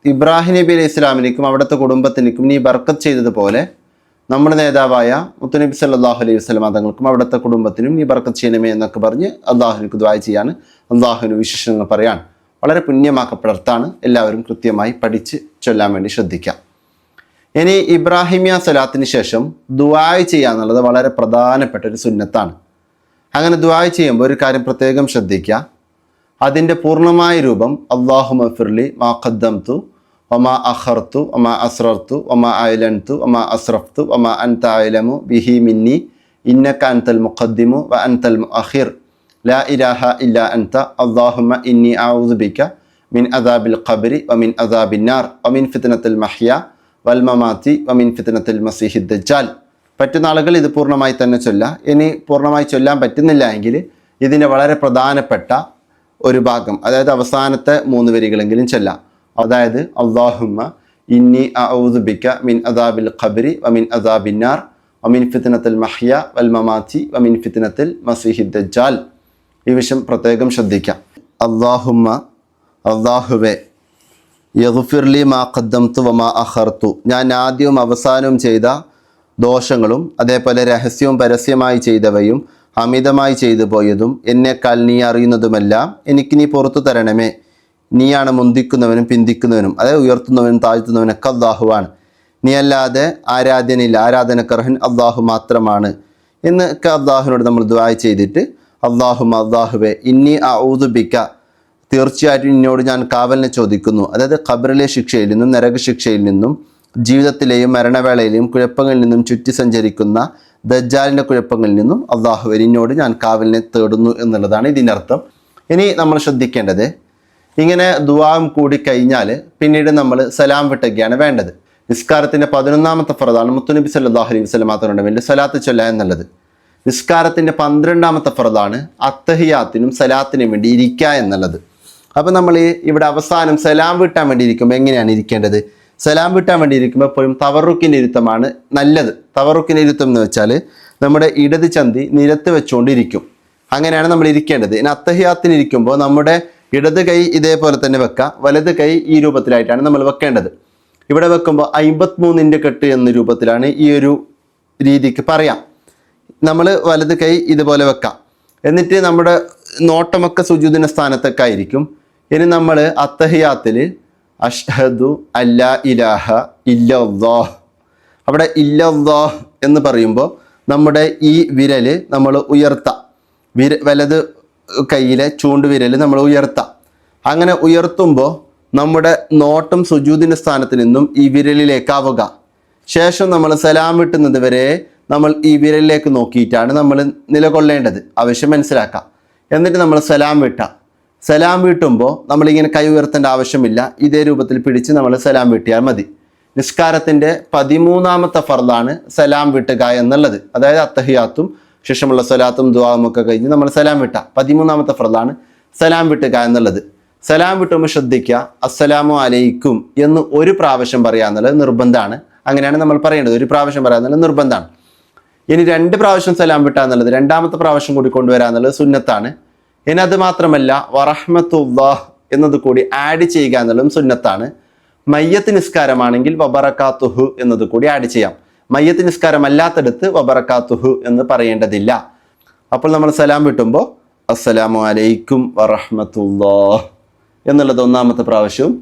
[SPEAKER 1] ഇബ്രാഹിം നബി അലൈഹി ഇസ്ലാമിലേക്കും അവിടുത്തെ കുടുംബത്തിനും നീ ബർക്കത്ത് ചെയ്തതുപോലെ നമ്മുടെ നേതാവായ മുത്തുനബി സല്ലല്ലാഹു അലൈഹി വസല്ലമ തങ്ങൾക്കും അവിടുത്തെ കുടുംബത്തിനും നീ ബർക്കത്ത് ചെയ്യണമേ എന്നൊക്കെ പറഞ്ഞ് അള്ളാഹുവിനക്ക് ദുആ ചെയ്യാണ്. അള്ളാഹുവിന് വിശേഷങ്ങൾ പറയാൻ വളരെ പുണ്യമാക്കപ്പെട്ടർത്താണ്. എല്ലാവരും കൃത്യമായി പഠിച്ച് ചൊല്ലാൻ വേണ്ടി ശ്രദ്ധിക്കാം. ഇനി ഇബ്രാഹിമിയ സലാത്തിന് ശേഷം ദുആ ചെയ്യുക എന്നുള്ളത് വളരെ പ്രധാനപ്പെട്ട ഒരു സുന്നത്താണ്. അങ്ങനെ ദുആ ചെയ്യുമ്പോൾ ഒരു കാര്യം പ്രത്യേകം ശ്രദ്ധിക്കുക. അതിൻ്റെ പൂർണ്ണമായ രൂപം അല്ലാഹുമ്മ ഫിർലി മാ ഖദ്ദംതു വമാ അഖർതു വമാ അസ്റർതു വമാ അയലൻതു വമാ അസ്റഫ്തു വമാ അൻത അയലമു ബിഹി മിന്നി ഇന്നക അൻതൽ മുഖദ്ദിമു വ അൻതൽ മുഅഖിർ ലാ ഇലാഹ ഇല്ലാ അൻത അല്ലാഹുമ്മ ഇന്നി അഊദു ബിക മിൻ അദാബിൽ ഖബ്രി വമിൻ അദാബിൻ നാർ വമിൻ ഫിത്നത്തിൽ മഹ്യ വൽ മമാതി വമിൻ ഫിത്നത്തിൽ മസീഹിദ് ദജ്ജാൽ. പറ്റുന്ന ആളുകൾ ഇത് പൂർണ്ണമായി തന്നെ ചൊല്ലാം. ഇനി പൂർണ്ണമായി ചൊല്ലാൻ പറ്റുന്നില്ല എങ്കിൽ ഇതിൻ്റെ വളരെ പ്രധാനപ്പെട്ട ഒരു ഭാഗം, അതായത് അവസാനത്തെ 3 വരികളെങ്കിലും ചൊല്ലാം. അതായത് അല്ലാഹുമ്മ ഇന്നി അഊദു ബിക മിൻ അദാബിൽ ഖബ്രി വമിൻ അദാബിൻ നാർ വമിൻ ഫിത്നത്തിൽ മഹ്യ വൽ മമാതി വമിൻ ഫിത്നത്തിൽ മസീഹിദ് ദജ്ജാൽ. ഈ വിഷയം പ്രത്യേകം ശ്രദ്ധിക്കാം. അല്ലാഹുമ്മ, അല്ലാഹുവേ, യഗ്ഫിർലി മാ ഖദ്ദംതു വമാ അഖർതു, ഞാൻ ആദ്യവും അവസാനവും ചെയ്ത ദോഷങ്ങളും അതേപോലെ രഹസ്യവും പരസ്യമായി ചെയ്തവയും അമിതമായി ചെയ്തു പോയതും എന്നെക്കാൾ നീ അറിയുന്നതുമെല്ലാം എനിക്ക് നീ പുറത്തു തരണമേ. നീയാണ് മുന്തിക്കുന്നവനും പിന്തിക്കുന്നവനും, അതായത് ഉയർത്തുന്നവനും താഴ്ത്തുന്നവനൊക്കെ അല്ലാഹുവാണ്. നീ അല്ലാതെ ആരാധ്യനില്ല, ആരാധനക്കർഹൻ അല്ലാഹു മാത്രമാണ് എന്നൊക്കെ അല്ലാഹുവിനോട് നമ്മൾ ദുആ ചെയ്തിട്ട് അല്ലാഹുമ്മ, അല്ലാഹുവേ, ഇന്നി അഊദു ബിക, തീർച്ചയായിട്ടും നിന്നോട് ഞാൻ കാവലിനെ ചോദിക്കുന്നു. അതായത് ഖബറിലെ ശിക്ഷയിൽ നിന്നും നരകശിക്ഷയിൽ നിന്നും ജീവിതത്തിലെയും മരണവേളയിലെയും കുഴപ്പങ്ങളിൽ നിന്നും ചുറ്റി സഞ്ചരിക്കുന്ന ദജ്ജാലിൻ്റെ കുഴപ്പങ്ങളിൽ നിന്നും അല്ലാഹുവേ നിന്നോട് ഞാൻ കാവലിനെ തേടുന്നു എന്നുള്ളതാണ് ഇതിൻ്റെ അർത്ഥം. ഇനി നമ്മൾ ശ്രദ്ധിക്കേണ്ടത്, ഇങ്ങനെ ദുആം കൂടി കഴിഞ്ഞാൽ പിന്നീട് നമ്മൾ സലാം വിട്ടുകയാണ് വേണ്ടത്. നിസ്കാരത്തിൻ്റെ 11ാമത്തെ ഫർളാണ് മുത്തുനബി സല്ലല്ലാഹു അലൈഹി വസല്ലമ തങ്ങളുടെ മേൽ സലാത്ത് ചൊല്ലുക എന്നുള്ളത്. നിസ്കാരത്തിൻ്റെ 12ാമത്തെ ഫർളാണ് അത്തഹിയാത്തിനും സലാത്തിനും വേണ്ടി ഇരിക്കുക എന്നുള്ളത്. അപ്പോൾ നമ്മൾ ഇവിടെ അവസാനം സലാം വീട്ടാൻ വേണ്ടി ഇരിക്കുമ്പോൾ എങ്ങനെയാണ് ഇരിക്കേണ്ടത്? സലാം വീട്ടാൻ വേണ്ടി ഇരിക്കുമ്പോൾ എപ്പോഴും തവറുക്കിൻ്റെ ഇരുത്തമാണ് നല്ലത്. തവറുക്കിൻ്റെ ഇരുത്തം എന്ന് വെച്ചാൽ നമ്മുടെ ഇടത് ചന്തി നിരത്ത് വെച്ചുകൊണ്ടിരിക്കും. അങ്ങനെയാണ് നമ്മൾ ഇരിക്കേണ്ടത്. ഇനി അത്തഹിയാത്തിന് ഇരിക്കുമ്പോൾ നമ്മുടെ ഇടത് കൈ ഇതേപോലെ തന്നെ വെക്കുക, വലത് കൈ ഈ രൂപത്തിലായിട്ടാണ് നമ്മൾ വെക്കേണ്ടത്. ഇവിടെ വെക്കുമ്പോൾ 53ൻ്റെ കെട്ട് എന്ന രൂപത്തിലാണ് ഈ ഒരു രീതിക്ക് പറയാം. നമ്മൾ വലത് കൈ ഇതുപോലെ വെക്കാം. എന്നിട്ട് നമ്മുടെ നോട്ടമൊക്കെ സുജൂദിൻ്റെ സ്ഥാനത്തൊക്കെ ആയിരിക്കും. ഇനി നമ്മൾ അത്തഹിയാത്തിൽ അഷ്ഹദു അല്ലാ ഇലാഹ ഇല്ലല്ലാഹ്, അവിടെ ഇല്ലല്ലാഹ് എന്ന് പറയുമ്പോൾ നമ്മുടെ ഈ വിരൽ നമ്മൾ ഉയർത്താം. വലത് കൈയിലെ ചൂണ്ടുവിരൽ നമ്മൾ ഉയർത്താം. അങ്ങനെ ഉയർത്തുമ്പോൾ നമ്മുടെ നോട്ടം സുജൂദിൻ്റെ സ്ഥാനത്ത് നിന്നും ഈ വിരലിലേക്കാവുക. ശേഷം നമ്മൾ സലാം വിട്ടുന്നത് വരെ നമ്മൾ ഈ വിരലിലേക്ക് നോക്കിയിട്ടാണ് നമ്മൾ നിലകൊള്ളേണ്ടത്. ആവശ്യം മനസ്സിലാക്കാം. എന്നിട്ട് നമ്മൾ സലാം വീട്ടുമ്പോൾ നമ്മളിങ്ങനെ കൈ ഉയർത്തേണ്ട ആവശ്യമില്ല. ഇതേ രൂപത്തിൽ പിടിച്ച് നമ്മൾ സലാം വീട്ടിയാൽ മതി. നിസ്കാരത്തിൻ്റെ 13ാമത്തെ ഫർളാണ് സലാം വീട്ടുക എന്നുള്ളത്. അതായത് അത്തഹിയാത്തും ശേഷമുള്ള സലാത്തും ദുആവും ഒക്കെ കഴിഞ്ഞ് നമ്മൾ സലാം വിട്ട 13ാമത്തെ ഫർളാണ് സലാം വിട്ടുക എന്നുള്ളത്. സലാം വിട്ടുമ്പോൾ ശ്രദ്ധിക്കുക, അസ്സലാമു അലൈക്കും എന്ന് ഒരു പ്രാവശ്യം പറയാന്നുള്ളത് നിർബന്ധമാണ്. അങ്ങനെയാണ് നമ്മൾ പറയേണ്ടത്. ഒരു പ്രാവശ്യം പറയാന്നുള്ളത് നിർബന്ധമാണ്. ഇനി 2 പ്രാവശ്യം സലാം വിട്ടാന്നുള്ളത് രണ്ടാമത്തെ പ്രാവശ്യം കൂടി കൊണ്ടുവരാന്നുള്ളത് സുന്നത്താണ്. ഇനി അത് മാത്രമല്ല വറഹ്മത്തുള്ളാഹ് എന്നത് കൂടി ആഡ് ചെയ്യുക എന്നുള്ളതും സുന്നത്താണ്. മയ്യത്ത് നിസ്കാരമാണെങ്കിൽ വബറകാതുഹു എന്നത് കൂടി ആഡ് ചെയ്യാം. മയ്യത്ത് നിസ്കാരം അല്ലാത്തടുത്ത് വബറകാതുഹു എന്ന് പറയേണ്ടതില്ല. അപ്പോൾ നമ്മൾ സലാം വിട്ടുമ്പോൾ അസ്സലാമു അലൈക്കും വറഹ്മത്തുള്ളാഹ് എന്നുള്ളത് ഒന്നാമത്തെ പ്രാവശ്യവും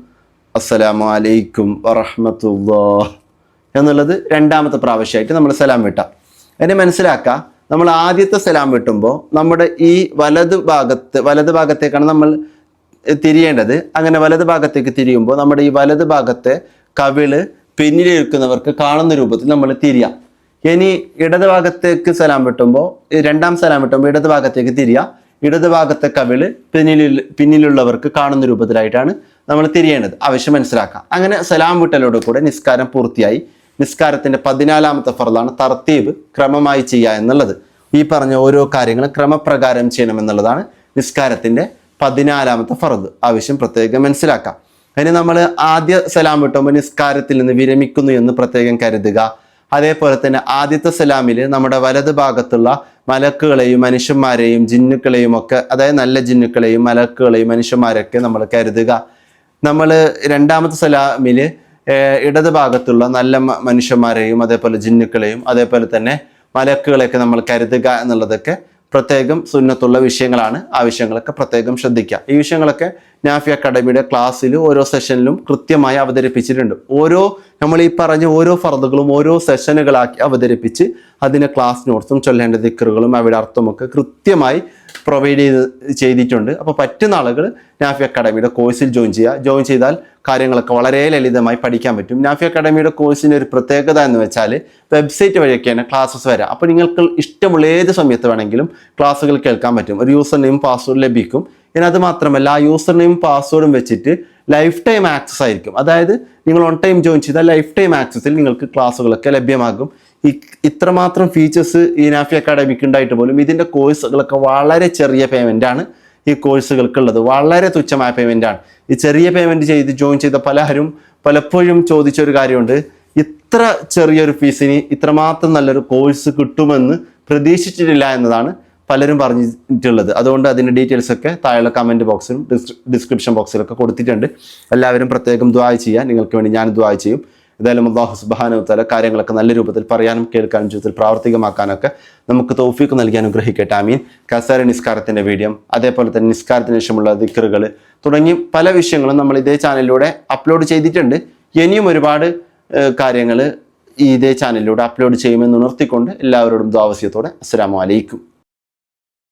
[SPEAKER 1] അസ്സലാമു അലൈക്കും വറഹ്മത്തുള്ളാഹ് എന്നുള്ളത് രണ്ടാമത്തെ പ്രാവശ്യമായിട്ട് നമ്മൾ സലാം വിട്ടാം. എന്നെ മനസ്സിലാക്കുക, നമ്മൾ ആദ്യത്തെ സലാം വിട്ടുമ്പോൾ നമ്മുടെ ഈ വലത് ഭാഗത്തേക്കാണ് നമ്മൾ തിരിയേണ്ടത്. അങ്ങനെ വലത് ഭാഗത്തേക്ക് തിരിയുമ്പോൾ നമ്മുടെ ഈ വലത് ഭാഗത്തെ കവിള് പിന്നിലിരിക്കുന്നവർക്ക് കാണുന്ന രൂപത്തിൽ നമ്മൾ തിരിയാം. ഇനി ഇടത് ഭാഗത്തേക്ക് സലാം വിട്ടുമ്പോൾ രണ്ടാം സലാം വിട്ടുമ്പോൾ ഇടത് ഭാഗത്തേക്ക് തിരിയാം. ഇടത് ഭാഗത്തെ കവിള് പിന്നിലുള്ളവർക്ക് കാണുന്ന രൂപത്തിലായിട്ടാണ് നമ്മൾ തിരിയേണ്ടത്. ആവശ്യം മനസ്സിലാക്കാം. അങ്ങനെ സലാം വിട്ടലോട് കൂടെ നിസ്കാരം പൂർത്തിയായി. നിസ്കാരത്തിന്റെ 14ാമത്തെ ഫർളാണ് തർത്തീബ്, ക്രമമായി ചെയ്യുക എന്നുള്ളത്. ഈ പറഞ്ഞ ഓരോ കാര്യങ്ങളും ക്രമപ്രകാരം ചെയ്യണം എന്നുള്ളതാണ് നിസ്കാരത്തിന്റെ 14ാമത്തെ ഫർദ്. ആവശ്യം പ്രത്യേകം മനസ്സിലാക്കാം. അതിന് നമ്മൾ ആദ്യ സലാം വിട്ടുമ്പോൾ നിസ്കാരത്തിൽ നിന്ന് വിരമിക്കുന്നു എന്ന് പ്രത്യേകം കരുതുക. അതേപോലെ തന്നെ ആദ്യത്തെ സലാമിൽ നമ്മുടെ വലത് ഭാഗത്തുള്ള മലക്കുകളെയും മനുഷ്യന്മാരെയും ജിന്നുക്കളെയും ഒക്കെ, അതായത് നല്ല ജിന്നുക്കളെയും മലക്കുകളെയും മനുഷ്യന്മാരൊക്കെ നമ്മൾ കരുതുക. നമ്മൾ രണ്ടാമത്തെ സലാമിൽ ഇടത് ഭാഗത്തുള്ള നല്ല മനുഷ്യന്മാരെയും അതേപോലെ ജിന്നുക്കളെയും അതേപോലെ തന്നെ മലക്കുകളെയൊക്കെ നമ്മൾ കരുതുക എന്നുള്ളതൊക്കെ പ്രത്യേകം സുന്നത്തുള്ള വിഷയങ്ങളാണ്. ആ വിഷയങ്ങളൊക്കെ പ്രത്യേകം ശ്രദ്ധിക്കുക. ഈ വിഷയങ്ങളൊക്കെ നാഫി അക്കാഡമിയുടെ ക്ലാസ്സിൽ ഓരോ സെഷനിലും കൃത്യമായി അവതരിപ്പിച്ചിട്ടുണ്ട്. നമ്മൾ ഈ പറഞ്ഞ ഓരോ ഫർദുകളും ഓരോ സെഷനുകളാക്കി അവതരിപ്പിച്ച് അതിന് ക്ലാസ് നോട്ട്സും ചൊല്ലേണ്ട ദിക്റുകളും അവയുടെ അർത്ഥമൊക്കെ കൃത്യമായി പ്രൊവൈഡ് ചെയ്തിട്ടുണ്ട്. അപ്പോൾ പറ്റുന്ന ആളുകൾ നാഫി അക്കാഡമിയുടെ കോഴ്സിൽ ജോയിൻ ചെയ്താൽ കാര്യങ്ങളൊക്കെ വളരെ ലളിതമായി പഠിക്കാൻ പറ്റും. നാഫി അക്കാഡമിയുടെ കോഴ്സിൻ്റെ ഒരു പ്രത്യേകത എന്ന് വെച്ചാൽ വെബ്സൈറ്റ് വഴിയൊക്കെയാണ് ക്ലാസ്സസ് വരിക. അപ്പോൾ നിങ്ങൾക്ക് ഇഷ്ടമുള്ള ഏത് സമയത്ത് വേണമെങ്കിലും ക്ലാസ്സുകൾ കേൾക്കാൻ പറ്റും. ഒരു യൂസർ നെയിം പാസ്വേഡ് ലഭിക്കും. ഇനി അത് മാത്രമല്ല, ആ യൂസർ നെയിം പാസ്വേഡും വെച്ചിട്ട് ലൈഫ് ടൈം ആക്സസ് ആയിരിക്കും. അതായത് നിങ്ങൾ ഓൺ ടൈം ജോയിൻ ചെയ്താൽ ലൈഫ് ടൈം ആക്സസിൽ നിങ്ങൾക്ക് ക്ലാസ്സുകളൊക്കെ ലഭ്യമാകും. ഇത്രമാത്രം ഫീച്ചേഴ്സ് ഈ നാഫി അക്കാഡമിക്ക് ഉണ്ടായിട്ട് പോലും ഇതിൻ്റെ കോഴ്സുകളൊക്കെ വളരെ ചെറിയ പേയ്മെൻ്റാണ് ഈ കോഴ്സുകൾക്കുള്ളത്. വളരെ തുച്ഛമായ പേയ്മെൻ്റാണ്. ഈ ചെറിയ പേയ്മെൻറ്റ് ചെയ്ത് ജോയിൻ ചെയ്ത പലപ്പോഴും ചോദിച്ചൊരു കാര്യമുണ്ട്, ഇത്ര ചെറിയൊരു ഫീസിന് ഇത്രമാത്രം നല്ലൊരു കോഴ്സ് കിട്ടുമെന്ന് പ്രതീക്ഷിച്ചിട്ടില്ല എന്നതാണ് പലരും പറഞ്ഞിട്ടുള്ളത്. അതുകൊണ്ട് അതിൻ്റെ ഡീറ്റെയിൽസ് ഒക്കെ താഴെയുള്ള കമൻറ്റ് ബോക്സിലും ഡിസ്ക്രിപ്ഷൻ ബോക്സിലൊക്കെ കൊടുത്തിട്ടുണ്ട്. എല്ലാവരും പ്രത്യേകം ദുആ ചെയ്യുക. നിങ്ങൾക്ക് വേണ്ടി ഞാൻ ദുആ ചെയ്യും. ഏതായാലും അല്ലാഹു സുബ്ഹാനഹു വ തആല കാര്യങ്ങളൊക്കെ നല്ല രൂപത്തിൽ പറയാനും കേൾക്കാനും ജീവിതത്തിൽ പ്രാവർത്തികമാക്കാനൊക്കെ നമുക്ക് തൗഫീഖ് നൽകി അനുഗ്രഹിക്കട്ടെ. ആമീൻ. കസേര നിസ്കാരത്തിൻ്റെ വീഡിയോ, അതേപോലെ തന്നെ നിസ്കാരത്തിന് ശേഷമുള്ള ദിക്റുകൾ തുടങ്ങി പല വിഷയങ്ങളും നമ്മൾ ഇതേ ചാനലിലൂടെ അപ്ലോഡ് ചെയ്തിട്ടുണ്ട്. ഇനിയും ഒരുപാട് കാര്യങ്ങൾ ഇതേ ചാനലിലൂടെ അപ്ലോഡ് ചെയ്യുമെന്ന് ഉണർത്തിക്കൊണ്ട് എല്ലാവരോടും ദുആ വസിയത്തോടെ അസ്സലാമു അലൈക്കും.